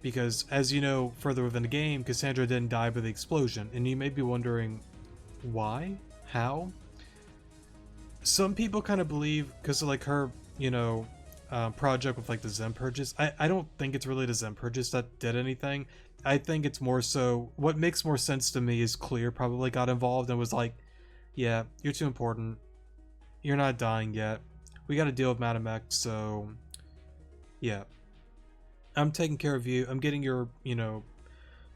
Because, as you know, further within the game, Cassandra didn't die by the explosion. And you may be wondering, why? How? Some people kind of believe, because of like her, you know, project with like the Zem purges. I don't think it's really the Zem purges that did anything. I think it's more so, what makes more sense to me is Clear probably got involved and was like, yeah, you're too important. You're not dying yet. We got to deal with Madam X, so yeah. I'm taking care of you. I'm getting your, you know,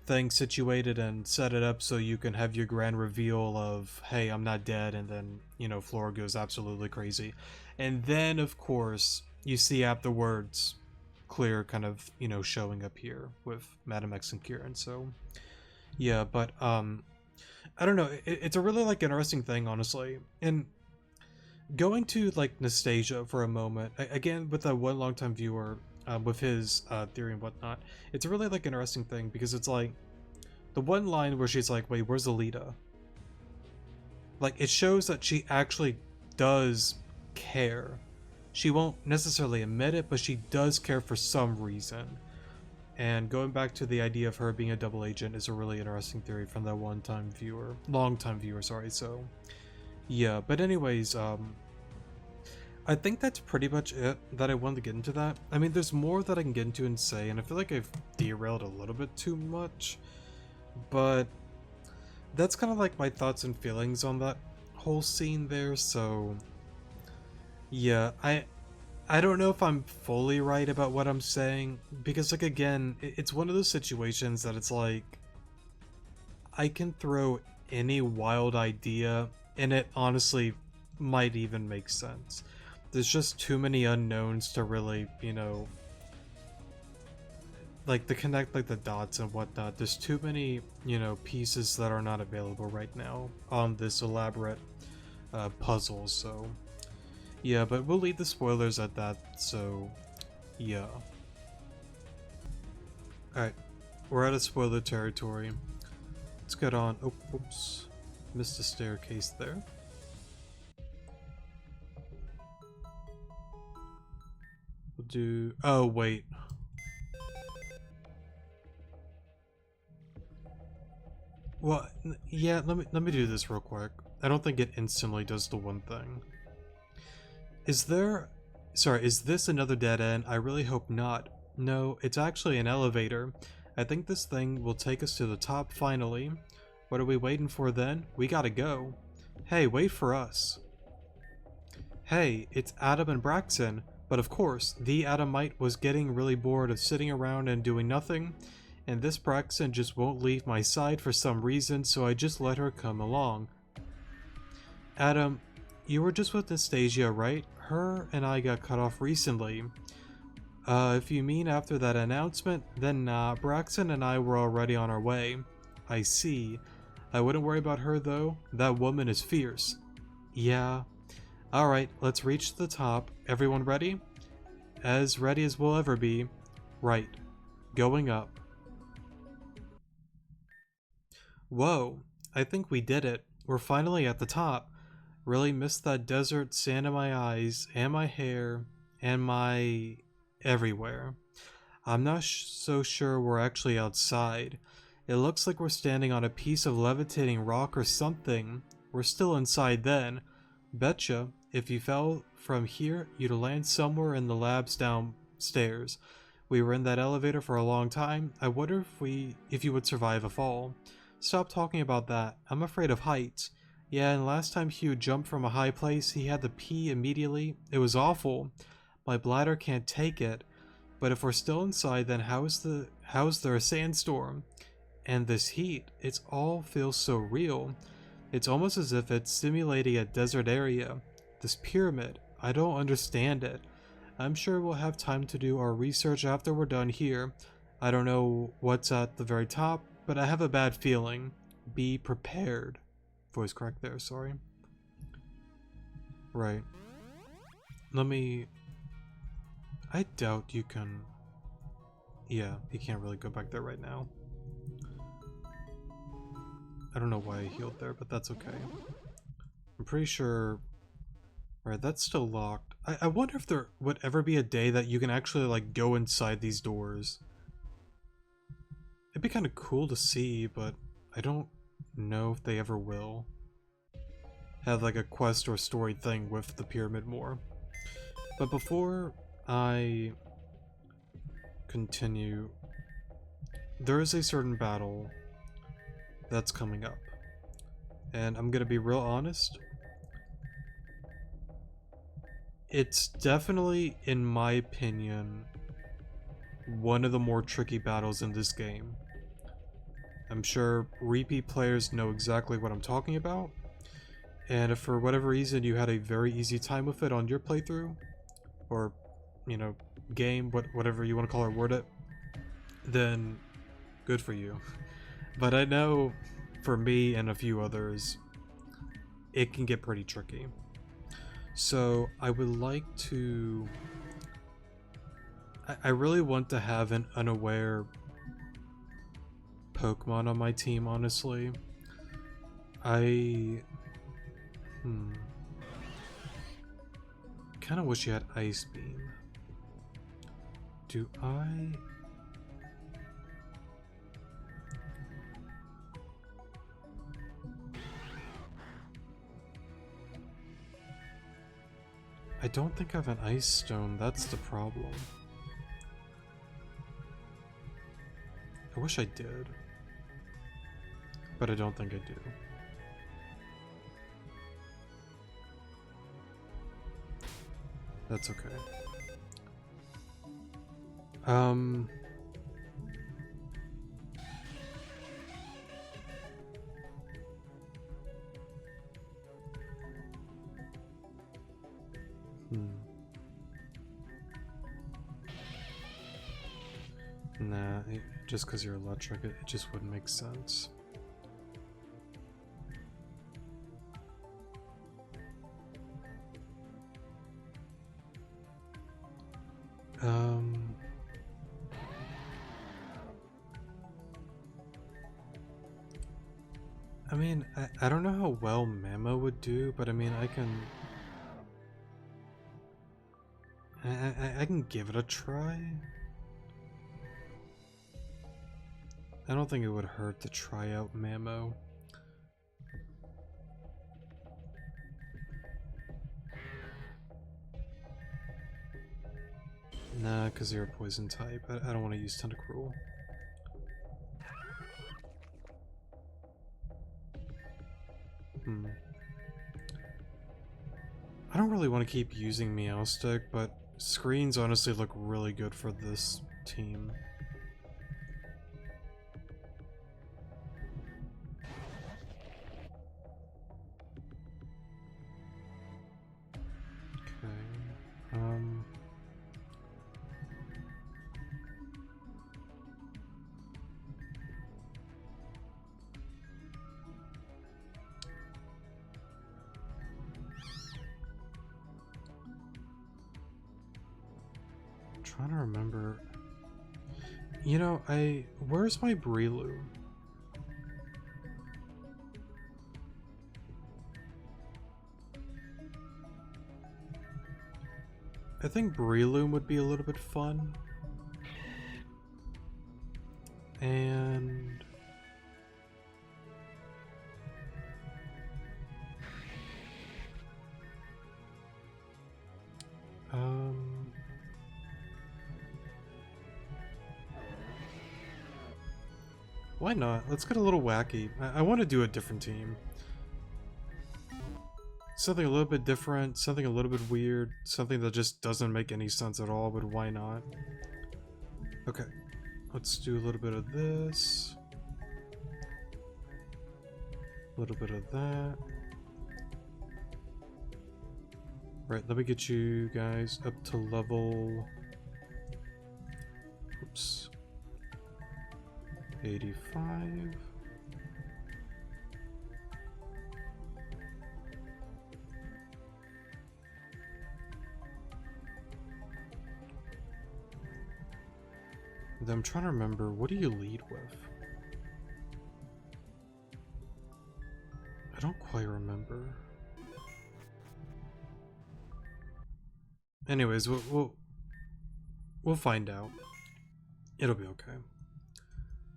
thing situated and set it up so you can have your grand reveal of, hey, I'm not dead, and then, you know, Flora goes absolutely crazy. And then, of course, you see afterwards Clear kind of, you know, showing up here with Madam X and Kieran. So yeah, but I don't know, it's a really like interesting thing, honestly. And going to like Nastasia for a moment, again with that one longtime viewer, with his theory and whatnot, it's a really like interesting thing, because it's like the one line where she's like, wait, where's Alita? Like, it shows that she actually does care. She won't necessarily admit it, but she does care for some reason. And going back to the idea of her being a double agent is a really interesting theory from that long-time viewer, sorry. So yeah, but anyways, I think that's pretty much it that I wanted to get into that. I mean, there's more that I can get into and say, and I feel like I've derailed a little bit too much, but that's kind of like my thoughts and feelings on that whole scene there. So yeah, I don't know if I'm fully right about what I'm saying, because like, again, it's one of those situations that it's like, I can throw any wild idea and it honestly might even make sense. There's just too many unknowns to really, you know, like to connect like the dots and whatnot. There's too many, you know, pieces that are not available right now on this elaborate puzzle. So yeah, but we'll leave the spoilers at that. So yeah. Alright, we're out of spoiler territory. Let's get on. Oh, oops. Missed a staircase there. We'll do... oh, wait. Well, yeah, let me do this real quick. I don't think it instantly does the one thing. Is there... sorry, is this another dead end? I really hope not. No, it's actually an elevator. I think this thing will take us to the top finally. What are we waiting for then? We gotta go. Hey, wait for us. Hey, it's Adam and Braxton. But of course, the Adamite was getting really bored of sitting around and doing nothing, and this Braxton just won't leave my side for some reason, so I just let her come along. Adam, you were just with Nastasia, right? Her and I got cut off recently. If you mean after that announcement, then nah, Braxton and I were already on our way. I see. I wouldn't worry about her though, that woman is fierce. Yeah. Alright, let's reach the top. Everyone ready? As ready as we'll ever be. Right. Going up. Whoa, I think we did it. We're finally at the top. Really missed that desert sand in my eyes, and my hair, and my... everywhere. I'm not so sure we're actually outside. It looks like we're standing on a piece of levitating rock or something. We're still inside then. Betcha, if you fell from here, you'd land somewhere in the labs downstairs. We were in that elevator for a long time. I wonder if you would survive a fall. Stop talking about that. I'm afraid of heights. Yeah, and last time Hugh jumped from a high place, he had to pee immediately. It was awful. My bladder can't take it. But if we're still inside, then how's there a sandstorm? And this heat, it all feels so real. It's almost as if it's simulating a desert area. This pyramid, I don't understand it. I'm sure we'll have time to do our research after we're done here. I don't know what's at the very top, but I have a bad feeling. Be prepared. Voice crack there, sorry. Right. Let me... I doubt you can... Yeah, you can't really go back there right now. I don't know why I healed there, but that's okay. I'm pretty sure... Right, that's still locked. I wonder if there would ever be a day that you can actually, like, go inside these doors. It'd be kind of cool to see, but I don't know if they ever will. Have, like, a quest or story thing with the pyramid more. But before I continue, there is a certain battle that's coming up. And I'm gonna be real honest. It's definitely, in my opinion, one of the more tricky battles in this game. I'm sure repeat players know exactly what I'm talking about, and if for whatever reason you had a very easy time with it on your playthrough, or, you know, game, whatever you want to call or word it, then good for you. But I know, for me and a few others, it can get pretty tricky. So I would like to... I really want to have an unaware Pokemon on my team, honestly. I... kind of wish you had Ice Beam. Do I... I don't think I have an Ice Stone, that's the problem. I wish I did. But I don't think I do. That's okay. Nah, just because you're electric, it just wouldn't make sense. I mean, I don't know how well Mamo would do, but I mean, I can give it a try. I don't think it would hurt to try out Mamo. Nah, because you're a poison type. I don't want to use Tentacruel. I don't really want to keep using Meowstic, but screens honestly look really good for this team. Trying to remember. You know, where's my Breloom? I think Breloom would be a little bit fun. And why not? Let's get a little wacky. I want to do a different team. Something a little bit different, something a little bit weird, something that just doesn't make any sense at all, but why not? Okay, let's do a little bit of this. A little bit of that. Right, let me get you guys up to level... Oops. 85. Then I'm trying to remember, what do you lead with? I don't quite remember. Anyways, we'll find out. It'll be okay.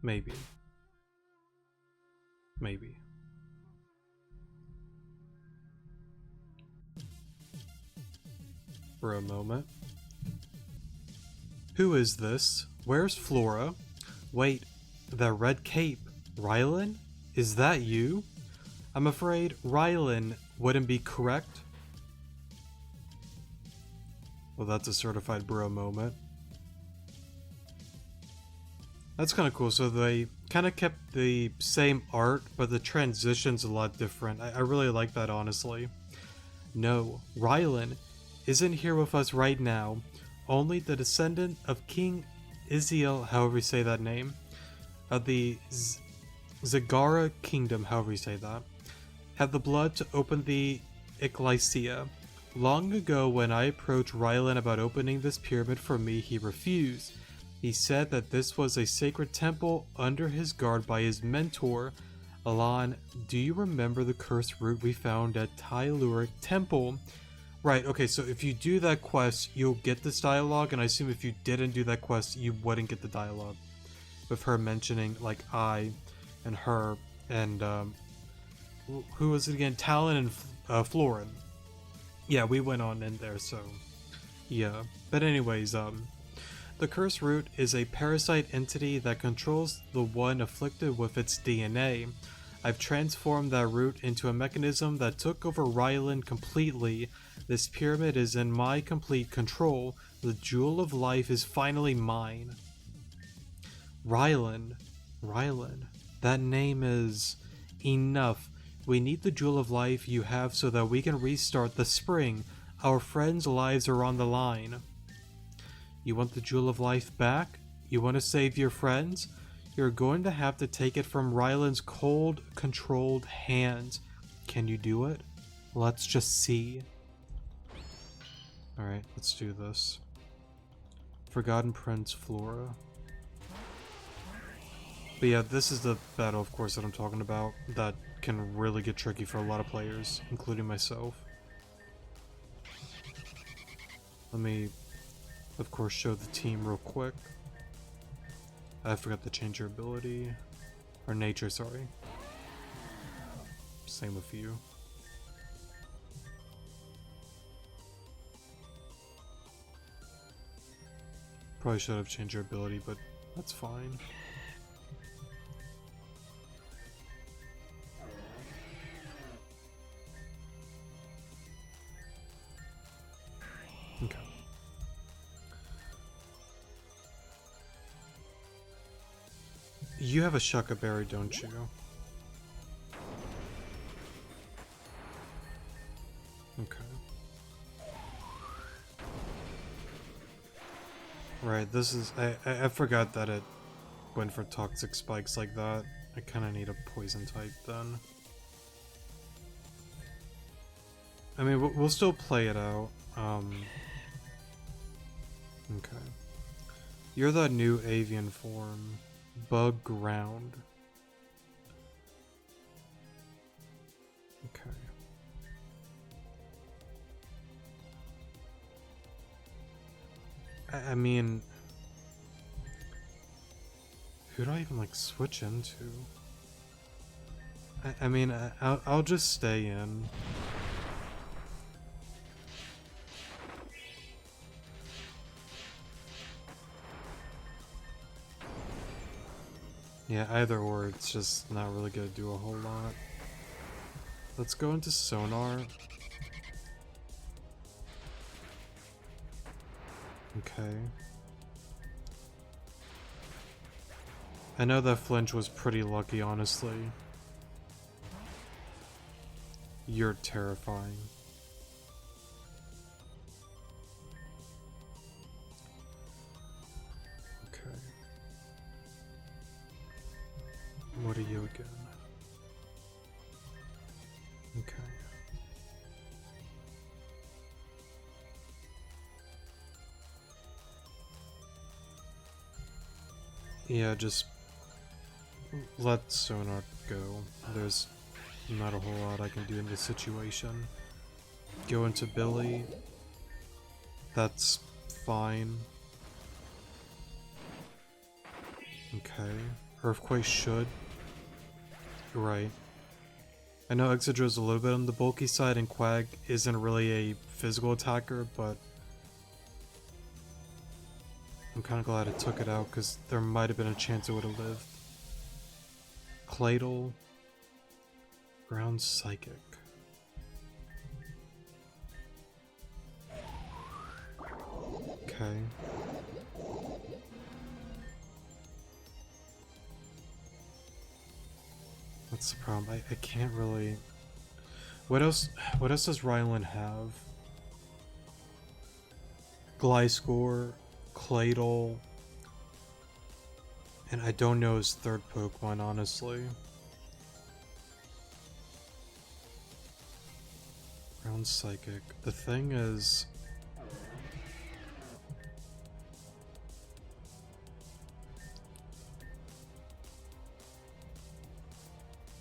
Maybe. Maybe. For a moment. Who is this? Where's Flora? Wait, that red cape. Ryland? Is that you? I'm afraid Ryland wouldn't be correct. Well, that's a certified bro moment. That's kind of cool. So they kind of kept the same art, but the transition's a lot different. I really like that, honestly. No, Ryland isn't here with us right now. Only the descendant of King Iziel, however you say that name, of the Zagara Kingdom, however you say that, have the blood to open the Ecclesia. Long ago, when I approached Ryland about opening this pyramid for me, he refused. He said that this was a sacred temple under his guard by his mentor. Alan, do you remember the cursed root we found at Tyluric Temple? Right, okay, so if you do that quest, you'll get this dialogue, and I assume if you didn't do that quest, you wouldn't get the dialogue. With her mentioning, like, I and her, and, who was it again? Talon and Florin. Yeah, we went on in there, so, yeah. But anyways, the cursed root is a parasite entity that controls the one afflicted with its DNA. I've transformed that root into a mechanism that took over Ryland completely. This pyramid is in my complete control. The jewel of life is finally mine. Ryland. Ryland. That name is... enough. We need the jewel of life you have so that we can restart the spring. Our friends' lives are on the line. You want the jewel of life back? You want to save your friends? You're going to have to take it from Ryland's cold, controlled hands. Can you do it? Let's just see. Alright, let's do this. Forgotten Prince Flora. But yeah, this is the battle, of course, that I'm talking about. That can really get tricky for a lot of players, including myself. Let me, of course, show the team real quick. I forgot to change your ability. Or nature, sorry. Same with you. Probably should have changed your ability, but that's fine. Okay. You have a Shaka Berry, don't you? Okay. Right, this is... I forgot that it went for toxic spikes like that. I kinda need a poison type then. I mean, we'll still play it out. Okay. You're that new avian form. Bug ground. Okay. I mean... who do I even, like, switch into? I mean, I'll just stay in. Yeah, either or, it's just not really gonna do a whole lot. Let's go into Sonar. Okay. I know that flinch was pretty lucky, honestly. You're terrifying. Okay. What are you again? Okay. Yeah, just let Sonar go. There's not a whole lot I can do in this situation. Go into Billy. That's fine. Okay. Earthquake should. Right. I know Exedra's a little bit on the bulky side and Quag isn't really a physical attacker, but I'm kind of glad it took it out because there might have been a chance it would have lived. Cladle. Ground Psychic. Okay. What's the problem? I can't really... What else does Ryland have? Gliscor, Cladle, and I don't know his third Pokemon, honestly. Ground Psychic. The thing is...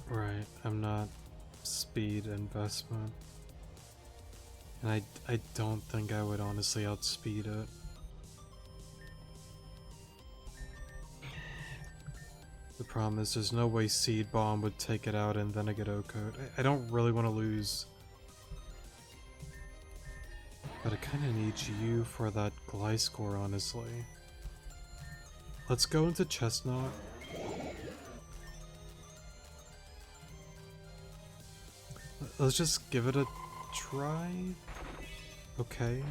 Right, I'm not speed investment. And I don't think I would honestly outspeed it. The problem is there's no way Seed Bomb would take it out and then I get O-Code. I don't really want to lose. But I kind of need you for that Gliscor, honestly. Let's go into Chestnut. Let's just give it a try. Okay.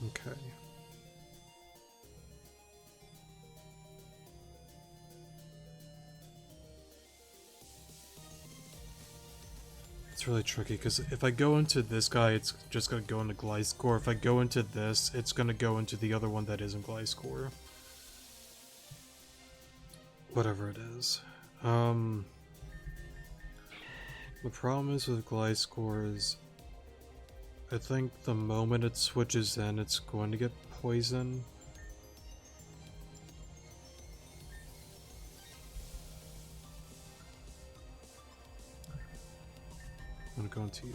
Okay. It's really tricky because if I go into this guy, it's just gonna go into Gliscor. If I go into this, it's gonna go into the other one that isn't Gliscor. Whatever it is. The problem is with Gliscor is I think the moment it switches in, it's going to get poison. I'm gonna go into you.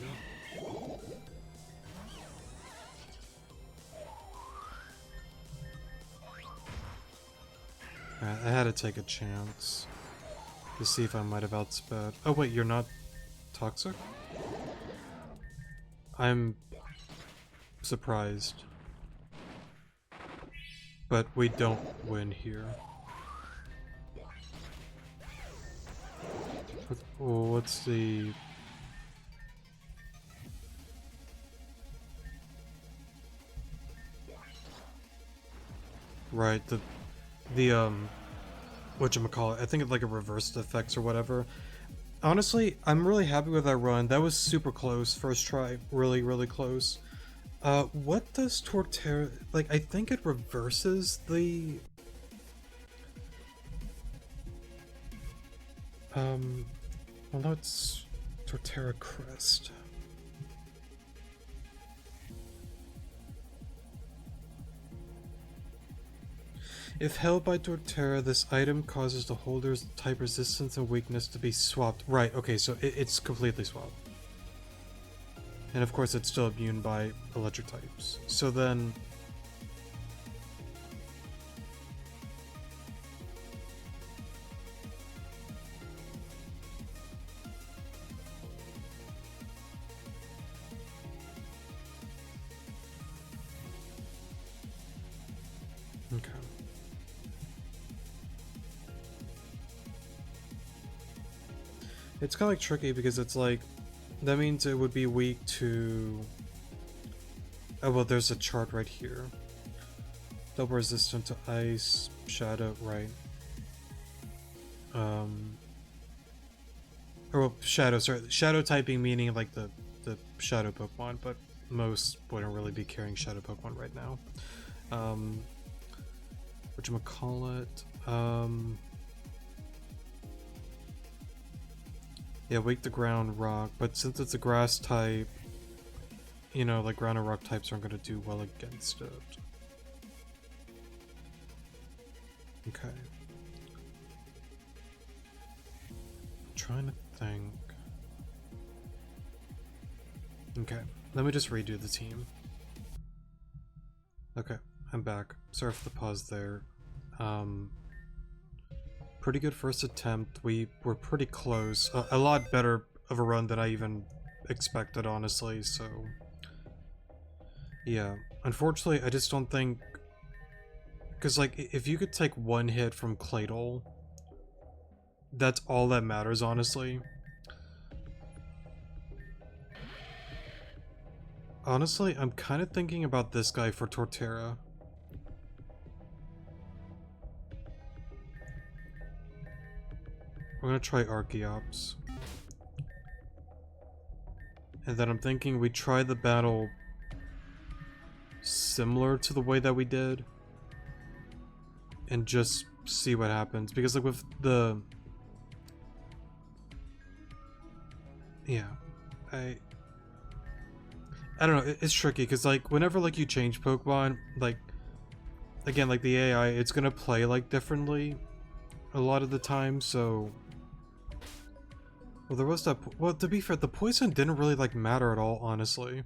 Alright, I had to take a chance to see if I might have outsped. Oh wait, you're not toxic? I'm surprised. But we don't win here. What's the... Right, the whatchamacallit, I think it's like a reversed effects or whatever. Honestly, I'm really happy with that run. That was super close, first try, really, really close. What does Torterra, like, I think it reverses the... well, no, it's Torterra Crest. If held by Torterra, this item causes the holder's type resistance and weakness to be swapped. Right, okay, so it's completely swapped. And of course it's still immune by electric types. So then... Okay. It's kind of like tricky because it's like, that means it would be weak to... Oh well, there's a chart right here. Double resistant to ice, shadow, right. Or well, shadow, sorry, shadow typing meaning like the shadow Pokemon, but most wouldn't really be carrying shadow Pokemon right now. Whatchamacallit? Yeah, wake the ground rock, but since it's a grass type, you know, like ground and rock types aren't going to do well against it. Okay. I'm trying to think. Okay, let me just redo the team. Okay, I'm back. Sorry for the pause there. Pretty good first attempt. We were pretty close. A lot better of a run than I even expected, honestly, so... Yeah, unfortunately, I just don't think... Because, like, if you could take one hit from Claydol, that's all that matters, honestly. Honestly, I'm kind of thinking about this guy for Torterra. We're gonna try Archeops. And then I'm thinking we try the battle similar to the way that we did. And just see what happens. Because like with the... Yeah. I don't know, it's tricky because like whenever like you change Pokemon, like again like the AI, it's gonna play like differently a lot of the time, so well there was that, well to be fair, the poison didn't really like matter at all, honestly.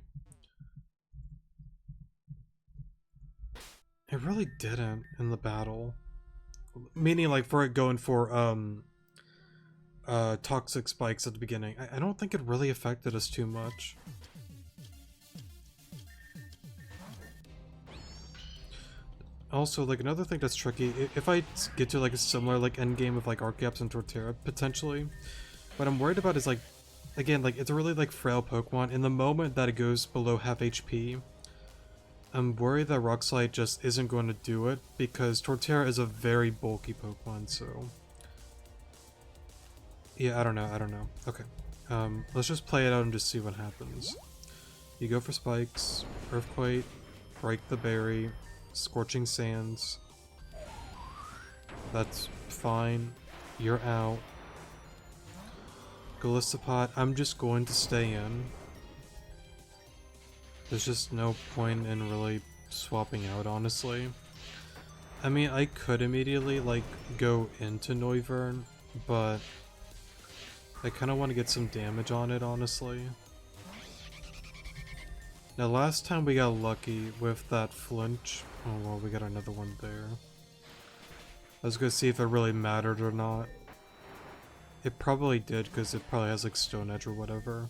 It really didn't in the battle. Meaning like for it going for toxic spikes at the beginning. I don't think it really affected us too much. Also, like, another thing that's tricky, if I get to, like, a similar, like, endgame of, like, Archeops and Torterra, potentially, what I'm worried about is, like, again, like, it's a really, like, frail Pokemon. In the moment that it goes below half HP, I'm worried that Rock Slide just isn't going to do it, because Torterra is a very bulky Pokemon, so... Yeah, I don't know. Okay. Let's just play it out and just see what happens. You go for spikes, Earthquake, break the berry, Scorching Sands. That's fine. You're out. Galistopod, I'm just going to stay in. There's just no point in really swapping out, honestly. I mean, I could immediately, like, go into Noivern, but I kind of want to get some damage on it, honestly. Now, last time we got lucky with that flinch. Oh, well, we got another one there. I was gonna see if it really mattered or not. It probably did, because it probably has, like, Stone Edge or whatever.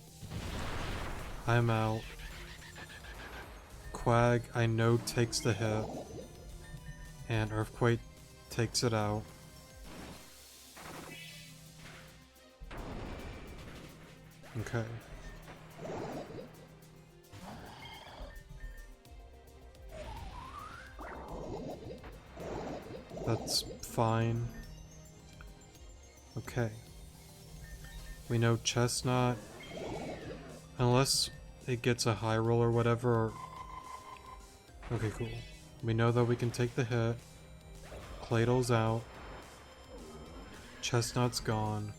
I'm out. Quag, I know, takes the hit. And Earthquake takes it out. Okay. That's fine. Okay. We know Chestnut. Unless it gets a high roll or whatever. Okay, cool. We know that we can take the hit. Claydol's out. Chestnut's gone.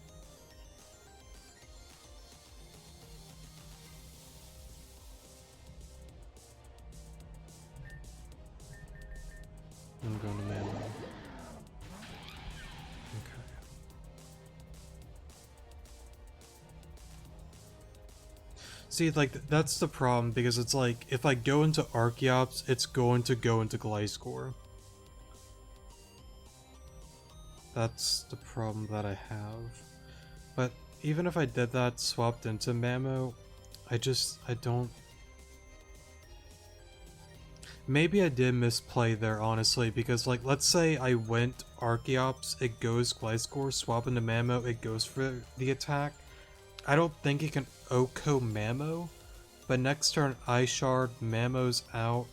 I'm going to Mammo. Okay. See, like, that's the problem, because it's like, if I go into Archeops, it's going to go into Gliscor. That's the problem that I have. But even if I did that, swapped into Mammo, I don't... Maybe I did misplay there, honestly, because, like, let's say I went Archeops, it goes Gliscor, swap into Mammo, it goes for the attack. I don't think it can Oko Mammo, but next turn Ice Shard, Mammo's out.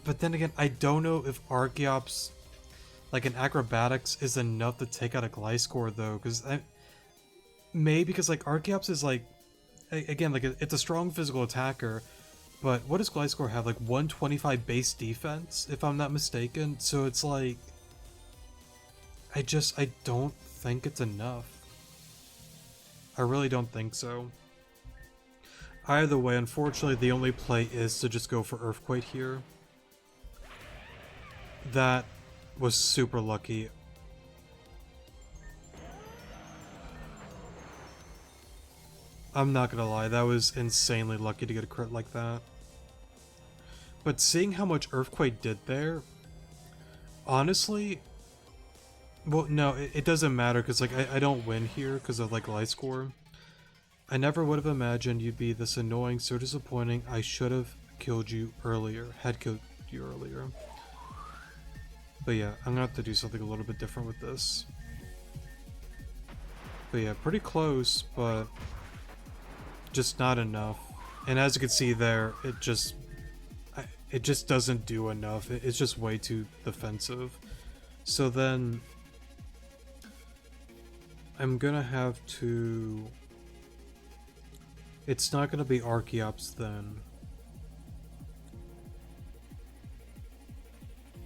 But then again, I don't know if Archeops like an acrobatics is enough to take out a Gliscor though, because maybe because like Archeops is like, again, like it's a strong physical attacker, but what does Gliscor have, like 125 base defense if I'm not mistaken? So it's like, I don't think it's enough. I really don't think so. Either way, unfortunately, the only play is to just go for Earthquake here. That was super lucky. I'm not gonna lie, that was insanely lucky to get a crit like that. But seeing how much Earthquake did there, honestly, well, no, it doesn't matter because like I don't win here because of like Gliscor. I never would have imagined you'd be this annoying, so disappointing. I should have killed you earlier, had killed you earlier. But yeah, I'm gonna have to do something a little bit different with this. But yeah, pretty close, but just not enough. And as you can see there, it just doesn't do enough. It's just way too defensive. So then I'm gonna have to... It's not gonna be Archeops then.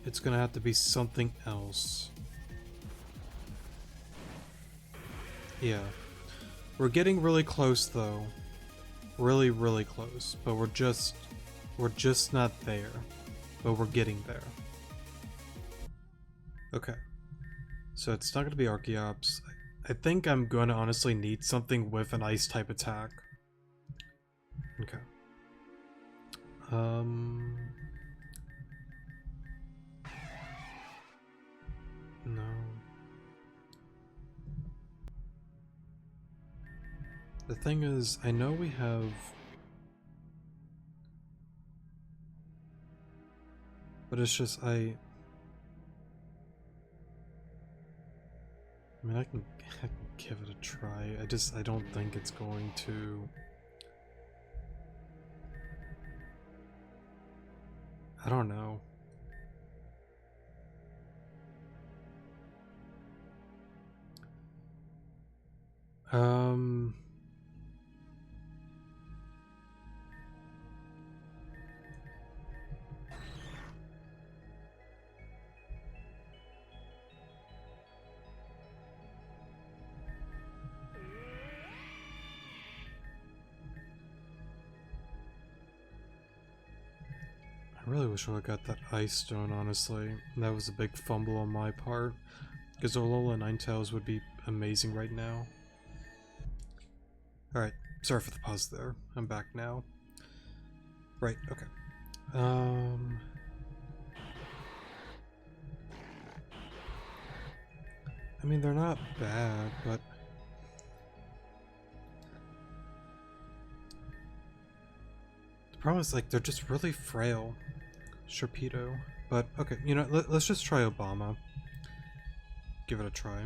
It's gonna have to be something else. Yeah. We're getting really close though. Really, really close. But we're just not there. But we're getting there. Okay. So it's not gonna be Archeops. I think I'm gonna honestly need something with an ice type attack. Okay. No. The thing is, I know we have... But it's just, I mean, I can give it a try. I don't think it's going to... I don't know. I really wish I would've got that Ice Stone, honestly. That was a big fumble on my part. Because Alola Ninetales would be amazing right now. Alright, sorry for the pause there. I'm back now. Right, okay. I mean, they're not bad, but... The problem is, like, they're just really frail. Sharpedo. But, okay, you know, let's just try Obama. Give it a try.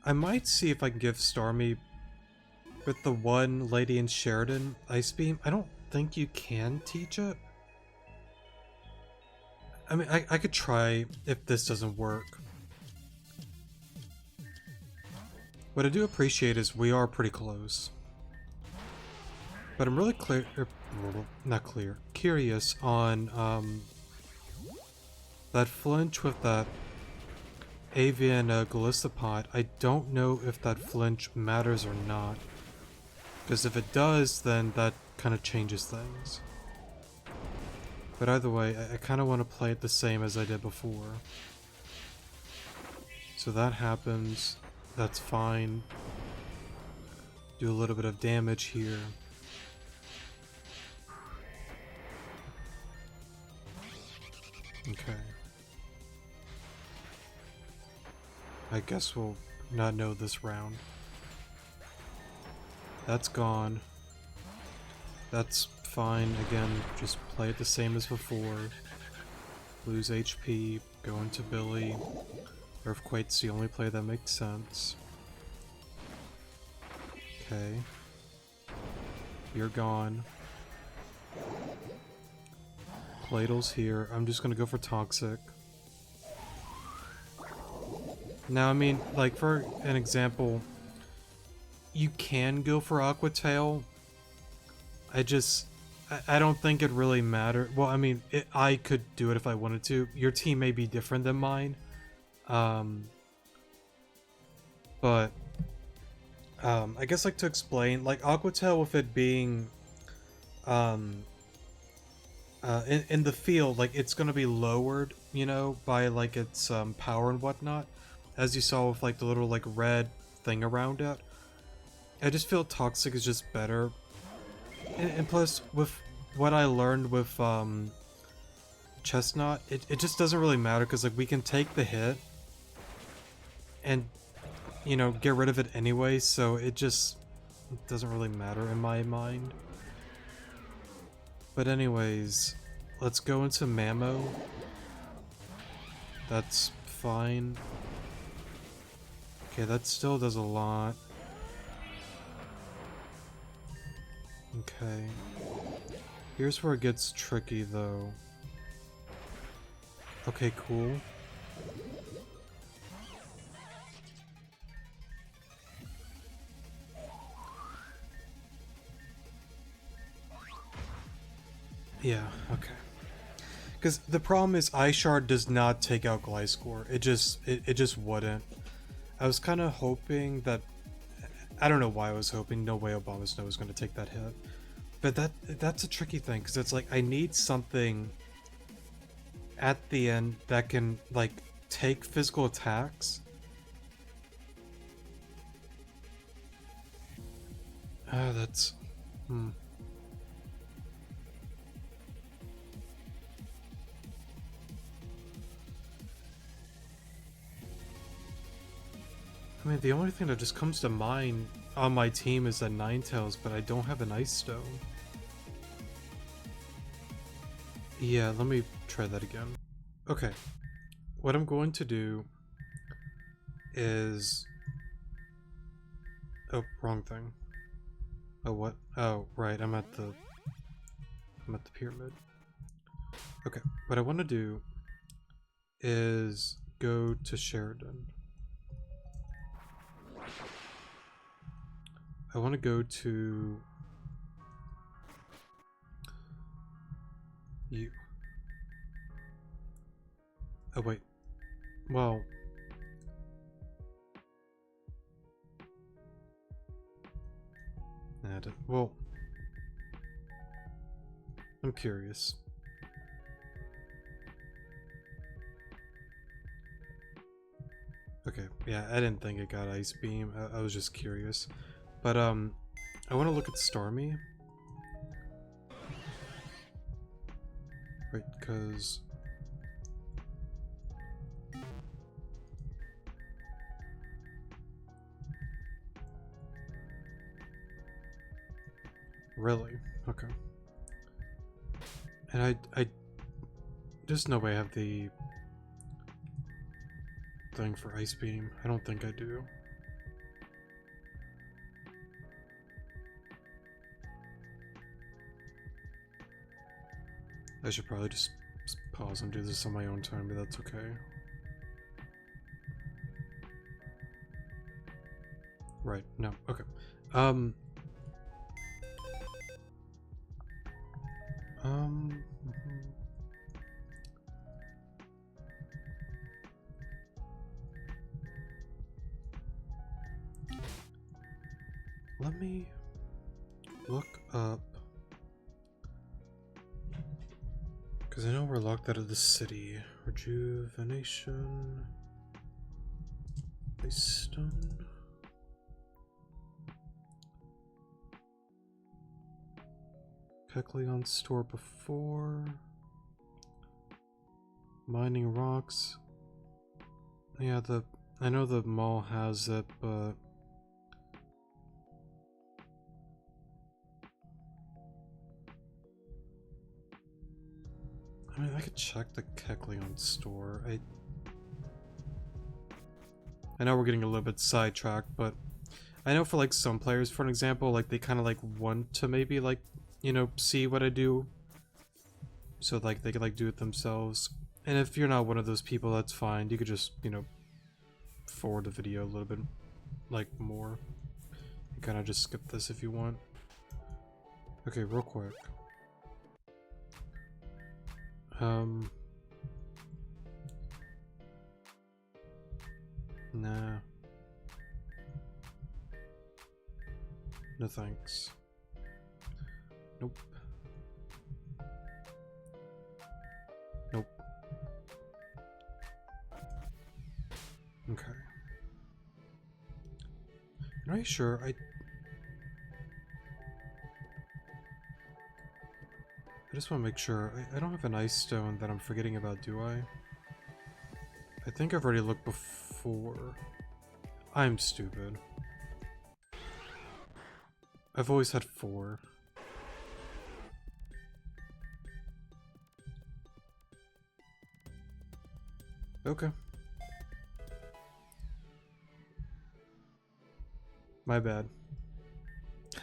I might see if I can give Starmie with the one Lady in Sheridan Ice Beam. I don't think you can teach it. I mean, I could try if this doesn't work. What I do appreciate is we are pretty close. But I'm really curious on that flinch with that Avian Galistopod. I don't know if that flinch matters or not. Because if it does, then that kind of changes things. But either way, I kind of want to play it the same as I did before. So that happens. That's fine. Do a little bit of damage here. Okay. I guess we'll not know this round. That's gone. That's fine. Again, just play it the same as before. Lose HP, go into Billy. Earthquake's the only play that makes sense. Okay. You're gone. Cladle's here. I'm just gonna go for Toxic. Now, I mean, like, for an example, you can go for Aqua Tail. I don't think it really matters. Well, I mean, I could do it if I wanted to. Your team may be different than mine. Um, but, I guess, like, to explain, like, Aqua Tail with it being, um, in the field, like, it's gonna be lowered, you know, by, like, its, power and whatnot. As you saw with, like, the little, like, red thing around it. I just feel Toxic is just better. And plus, with what I learned with, Chestnut, it just doesn't really matter, because, like, we can take the hit and, you know, get rid of it anyway, so it doesn't really matter in my mind. But anyways, let's go into Mamo. That's fine. Okay, that still does a lot. Okay. Here's where it gets tricky, though. Okay, cool. Yeah, okay. Because the problem is Ice Shard does not take out Gliscor. It just wouldn't. I was kind of hoping that... I don't know why I was hoping. No way Obama Snow was going to take that hit. But that's a tricky thing, because it's like, I need something at the end that can, like, take physical attacks. That's... I mean, the only thing that just comes to mind on my team is that Ninetales, but I don't have an Ice Stone. Yeah, let me try that again. Okay, what I'm going to do is... Oh, wrong thing. Oh, what? Oh, right, I'm at the pyramid. Okay, what I want to do is go to Sheridan. I want to go to you. Oh wait. Well. Well. I'm curious. Okay, yeah, I didn't think it got Ice Beam. I was just curious. But, I want to look at Stormy. Right, because... Really? Okay. And there's no way I have the thing for Ice Beam. I don't think I do. I should probably just pause and do this on my own time, but that's okay. Right, no, okay. Mhm. Let me look up, because I know we're locked out of the city. Rejuvenation. Ice Stone. Kecleon store before. Mining rocks. Yeah, I know the mall has it, but I mean, I could check the Kecleon store. I know we're getting a little bit sidetracked, but I know for like some players, for an example, like they kind of like want to maybe like, you know, see what I do, so like they could like do it themselves. And if you're not one of those people, that's fine. You could just, you know, forward the video a little bit, like, more. You kind of just skip this if you want. Okay, real quick. Nah. No thanks. Nope. Nope. Okay. Are you sure? I just want to make sure. I don't have an ice stone that I'm forgetting about, do I? I think I've already looked before. I'm stupid. I've always had 4. Okay. My bad.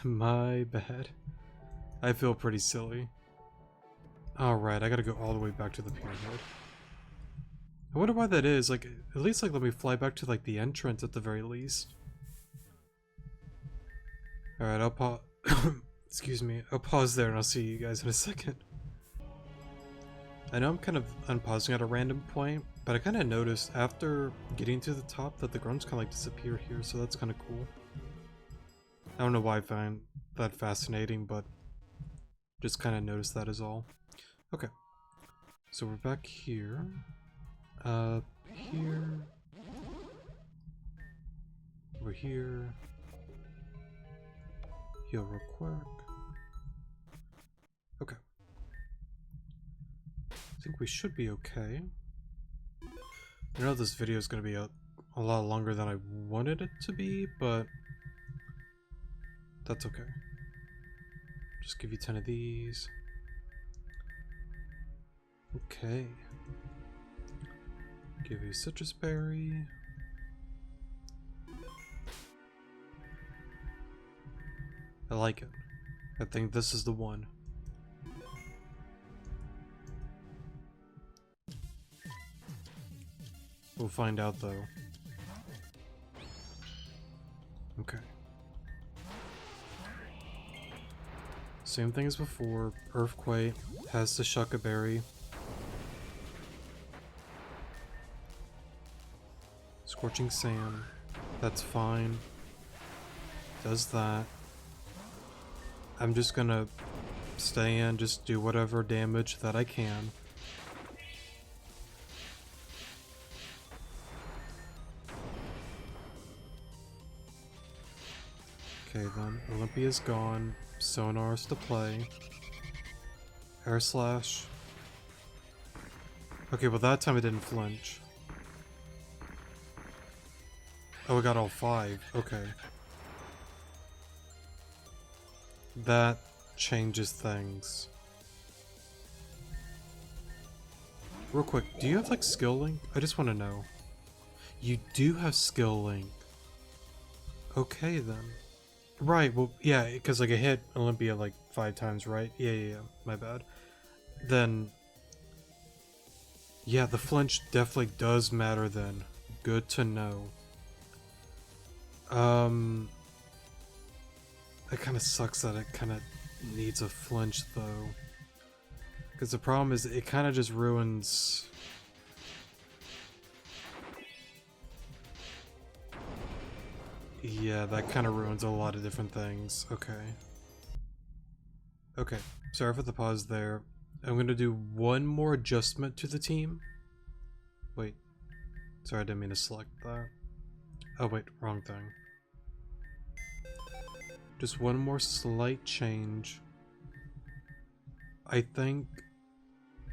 My bad. I feel pretty silly. Alright, I gotta go all the way back to the pyramid. I wonder why that is. Like, at least like let me fly back to like the entrance at the very least. Alright, I'll pause. Excuse me. I'll pause there and I'll see you guys in a second. I know I'm kind of unpausing at a random point, but I kind of noticed after getting to the top that the grunts kind of like disappear here, so that's kind of cool. I don't know why I find that fascinating, but just kind of noticed that is all. Okay, so we're back here. Here. Over here. Heal real quick. Okay. I think we should be okay. I know this video is going to be a lot longer than I wanted it to be, but that's okay. Just give you 10 of these. Okay. Give you a citrus berry. I like it. I think this is the one. We'll find out though. Okay. Same thing as before. Earthquake has the Shucca berry. Scorching Sand. That's fine. Does that. I'm just gonna stay in, just do whatever damage that I can. Okay then, Olympia's gone. Sonar's to play. Air Slash. Okay, well that time it didn't flinch. Oh, we got all 5. Okay. That changes things. Real quick, do you have like skill link? I just want to know. You do have skill link. Okay then. Right, well, yeah, because like I hit Olympia like 5 times, right? Yeah, my bad. Then, yeah, the flinch definitely does matter then. Good to know. It kind of sucks that it kind of needs a flinch though. Because the problem is it kind of just ruins... Yeah, that kind of ruins a lot of different things. Okay. Okay, sorry for the pause there. I'm going to do one more adjustment to the team. Wait. Sorry, I didn't mean to select that. Oh wait, wrong thing. Just one more slight change. I think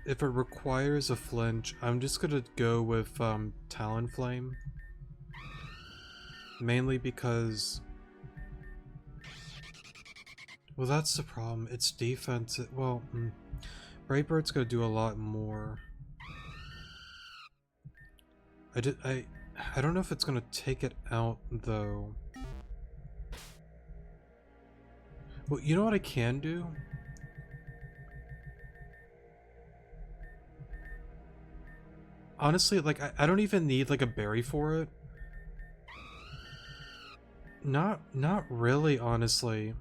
if it requires a flinch, I'm just going to go with Talonflame. Mainly because... Well, that's the problem. It's defense. Well, Brightbird's gonna do a lot more. I don't know if it's gonna take it out though. Well, you know what I can do? Honestly, like I don't even need like a berry for it. Not really, honestly.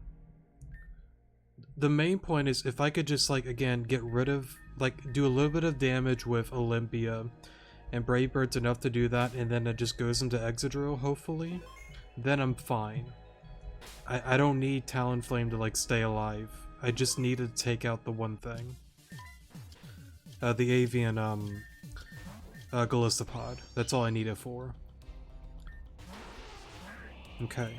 The main point is if I could just, like, again, get rid of, like, do a little bit of damage with Olympia, and Brave Bird's enough to do that, and then it just goes into Exadrill, hopefully, then I'm fine. I don't need Talonflame to, like, stay alive. I just need to take out the one thing. The avian, Galistopod. That's all I need it for. Okay.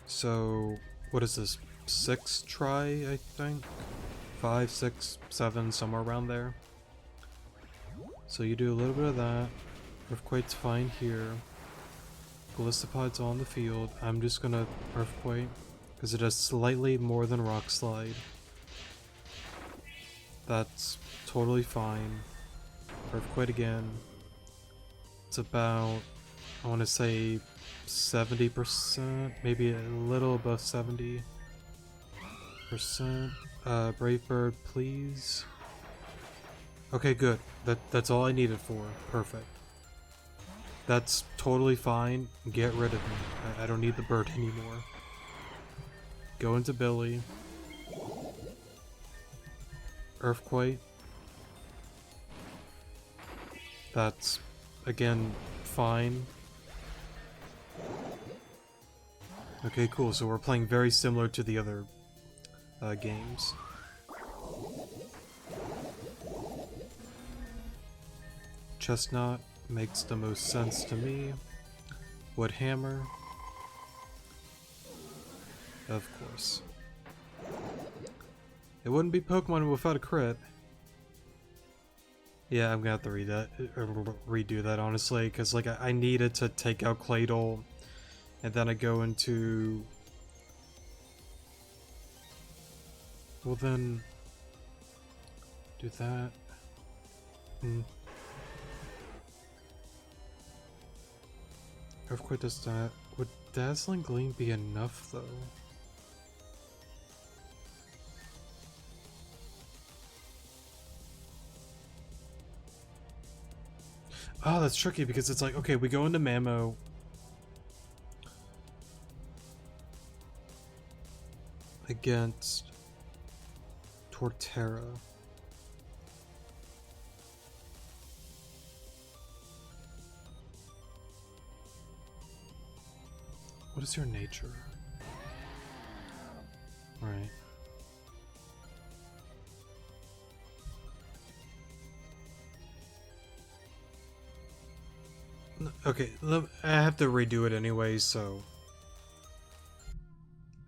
So, what is this? 6 try, I think? 5, 6, 7, somewhere around there. So you do a little bit of that. Earthquake's fine here. Galistopod's on the field. I'm just gonna Earthquake, because it does slightly more than Rock Slide. That's totally fine. Earthquake again. It's about, I want to say 70%, maybe a little above 70%. Brave Bird, please. Okay, good. That's all I needed for. Perfect. That's totally fine. Get rid of me. I don't need the bird anymore. Go into Billy. Earthquake. That's, again, fine. Okay, cool. So we're playing very similar to the other games. Chestnut makes the most sense to me. Wood Hammer. Of course. It wouldn't be Pokemon without a crit. Yeah, I'm gonna have to redo that, honestly, because, like, I needed to take out Claydol, and then I go into... Well then... do that. Earthquake does that. Would Dazzling Gleam be enough, though? Oh, that's tricky, because it's like, okay, we go into Mamo. Against Torterra. What is your nature? Alright. Okay, I have to redo it anyway, so...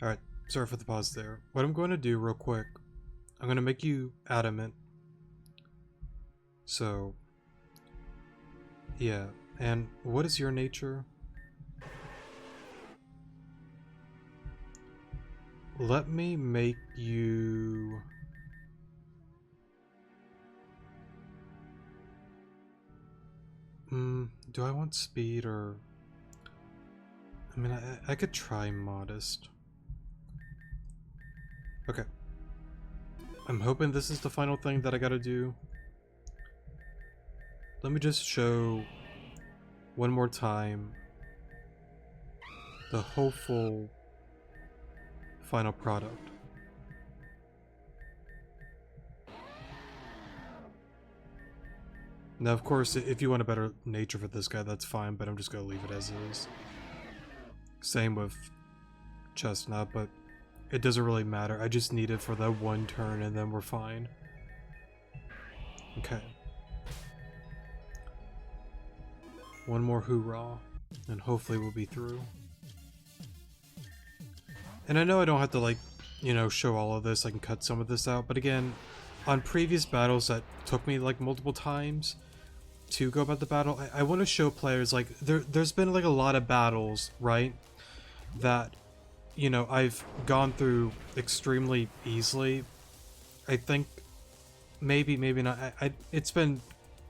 Alright, sorry for the pause there. What I'm going to do real quick, I'm going to make you adamant. So... yeah, and what is your nature? Let me make you... do I want speed or... I mean, I could try modest. Okay. I'm hoping this is the final thing that I gotta do. Let me just show one more time the hopeful final product. Now, of course, if you want a better nature for this guy, that's fine, but I'm just gonna leave it as is. Same with Chestnut, but it doesn't really matter. I just need it for that one turn, and then we're fine. Okay. One more hoorah, and hopefully we'll be through. And I know I don't have to, like, you know, show all of this. I can cut some of this out, but again, on previous battles that took me, like, multiple times to go about the battle, I want to show players, like, there's been, like, a lot of battles, right, that, you know, I've gone through extremely easily. I think maybe not. It's been,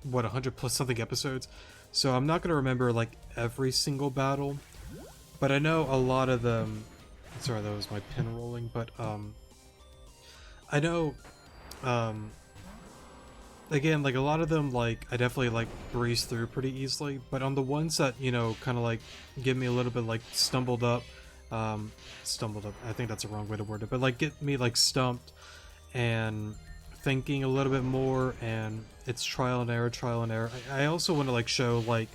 what, 100 plus something episodes, so I'm not going to remember, like, every single battle, but I know a lot of them. Sorry, that was my pin rolling, but I know again, like, a lot of them, like, I definitely, like, breeze through pretty easily, but on the ones that, you know, kind of, like, give me a little bit, like, stumbled up, stumbled up. I think that's a wrong way to word it, but like get me like stumped and thinking a little bit more, and it's trial and error, trial and error. I also want to like show like,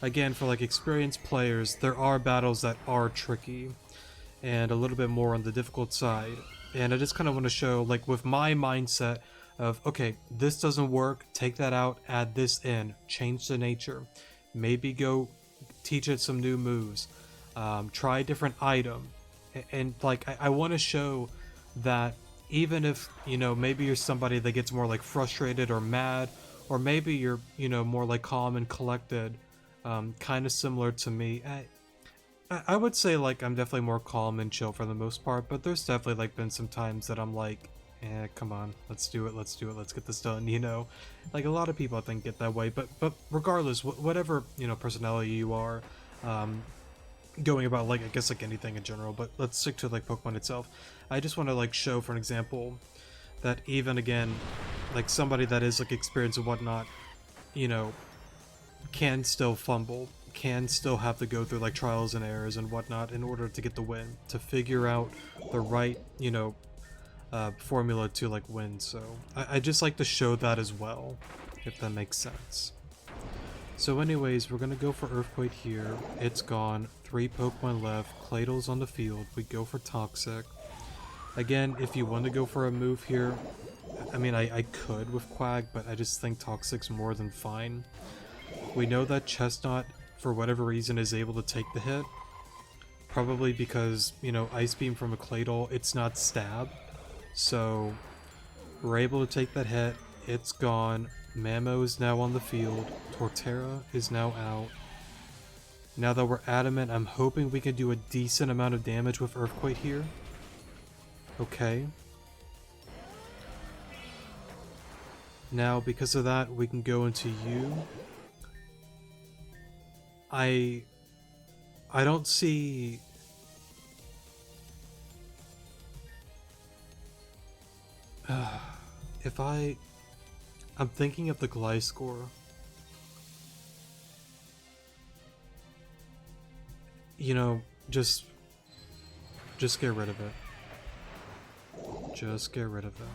again, for like experienced players, there are battles that are tricky and a little bit more on the difficult side. And I just kind of want to show like with my mindset of, okay, this doesn't work, take that out, add this in, change the nature, maybe go teach it some new moves, try a different item. And like I want to show that even if, you know, maybe you're somebody that gets more like frustrated or mad, or maybe you're, you know, more like calm and collected, kind of similar to me. I would say like I'm definitely more calm and chill for the most part, but there's definitely like been some times that I'm like, come on, let's do it, let's get this done, you know? Like a lot of people I think get that way, but regardless, whatever, you know, personality you are, going about like, I guess like anything in general, but let's stick to like Pokemon itself. I just want to like show, for an example, that even again, like somebody that is like experienced and whatnot, you know, can still fumble, can still have to go through like trials and errors and whatnot in order to get the win, to figure out the right, you know, formula to like win. So I just like to show that as well, if that makes sense. So anyways, we're gonna go for Earthquake here. It's gone. 3 Pokemon left. Cladle's on the field. We go for Toxic. Again, if you want to go for a move here, I mean, I could with Quag, but I just think Toxic's more than fine. We know that Chestnut, for whatever reason, is able to take the hit. Probably because, you know, Ice Beam from a Cladle, it's not Stab. So, we're able to take that hit. It's gone. Mamo is now on the field. Torterra is now out. Now that we're adamant, I'm hoping we can do a decent amount of damage with Earthquake here. Okay. Now, because of that, we can go into you. I don't see... if I'm thinking of the Gliscor. You know, just get rid of it. Just get rid of it.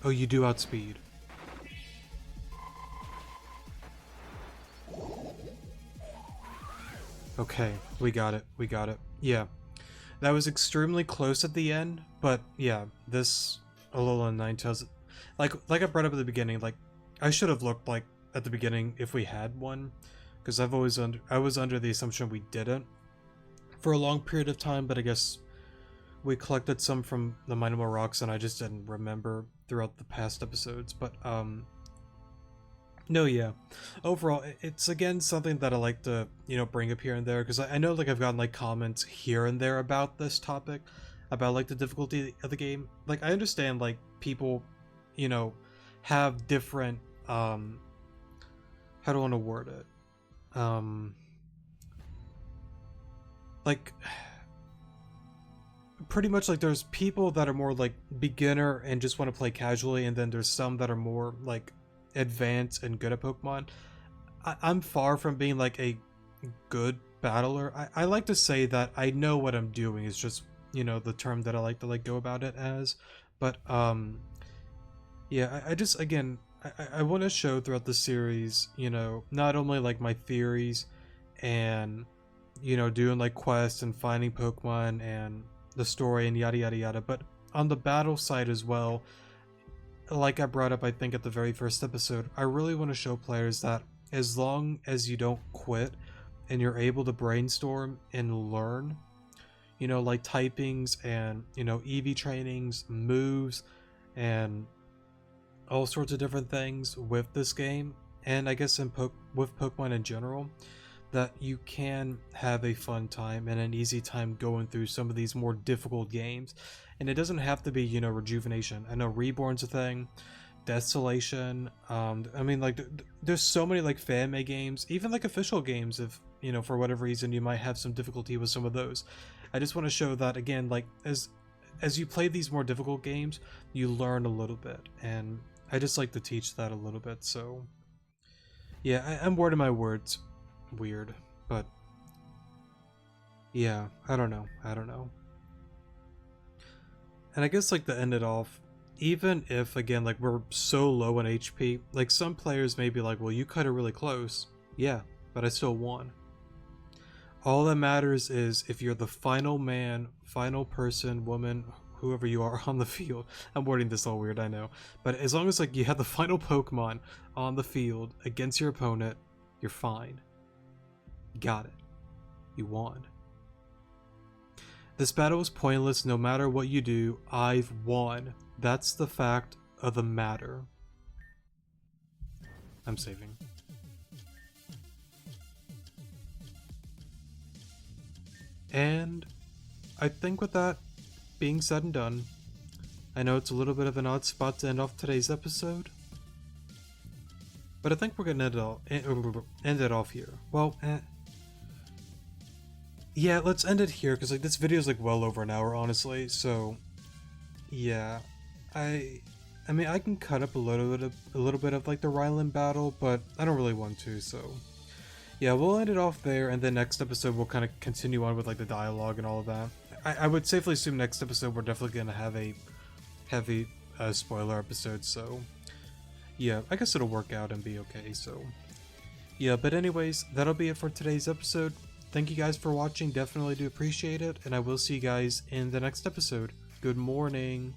Oh, you do outspeed. Okay, we got it. We got it. Yeah. That was extremely close at the end, but yeah, this Alolan Ninetales, like I brought up at the beginning, like I should have looked like at the beginning if we had one, because I was under the assumption we didn't for a long period of time, but I guess we collected some from the Minable Rocks and I just didn't remember throughout the past episodes. But no, yeah, overall it's again something that I like to, you know, bring up here and there, because I know like I've gotten like comments here and there about this topic, about like the difficulty of the game. Like I understand like people, you know, have different how do I want to word it, like pretty much like there's people that are more like beginner and just want to play casually, and then there's some that are more like advanced and good at Pokemon. I'm far from being like a good battler. I like to say that I know what I'm doing, is just, you know, the term that I like to like go about it as. But yeah, I just, again, I want to show throughout the series, you know, not only like my theories and, you know, doing like quests and finding Pokemon and the story and yada yada yada, but on the battle side as well. Like I brought up, I think, at the very first episode, I really want to show players that as long as you don't quit and you're able to brainstorm and learn, you know, like typings and, you know, EV trainings, moves, and all sorts of different things with this game, and I guess with Pokemon in general, that you can have a fun time and an easy time going through some of these more difficult games. And it doesn't have to be, you know, Rejuvenation. I know Reborn's a thing, Desolation. I mean, like, there's so many like fan-made games, even like official games. If, you know, for whatever reason you might have some difficulty with some of those, I just want to show that again, like as you play these more difficult games, you learn a little bit, and I just like to teach that a little bit. So Yeah, I'm wording my words weird, but yeah, I don't know. I don't know. And I guess like to end it off, even if again like we're so low on HP, like some players may be like, well, you cut it really close. Yeah, but I still won. All that matters is if you're the final man, final person, woman, whoever you are on the field. I'm wording this all weird, I know. But as long as like you have the final Pokemon on the field against your opponent, you're fine. You got it. You won. This battle was pointless no matter what you do. I've won. That's the fact of the matter. I'm saving. And I think with that being said and done, I know it's a little bit of an odd spot to end off today's episode, but I think we're gonna end it off here. Well, yeah, let's end it here because like this video is like well over an hour, honestly. So, yeah, I mean I can cut up a little bit of like the Ryland battle, but I don't really want to. So, yeah, we'll end it off there, and then next episode we'll kind of continue on with like the dialogue and all of that. I would safely assume next episode we're definitely gonna have a heavy spoiler episode. So, yeah, I guess it'll work out and be okay. So, yeah, but anyways, that'll be it for today's episode. Thank you guys for watching, definitely do appreciate it, and I will see you guys in the next episode. Good morning.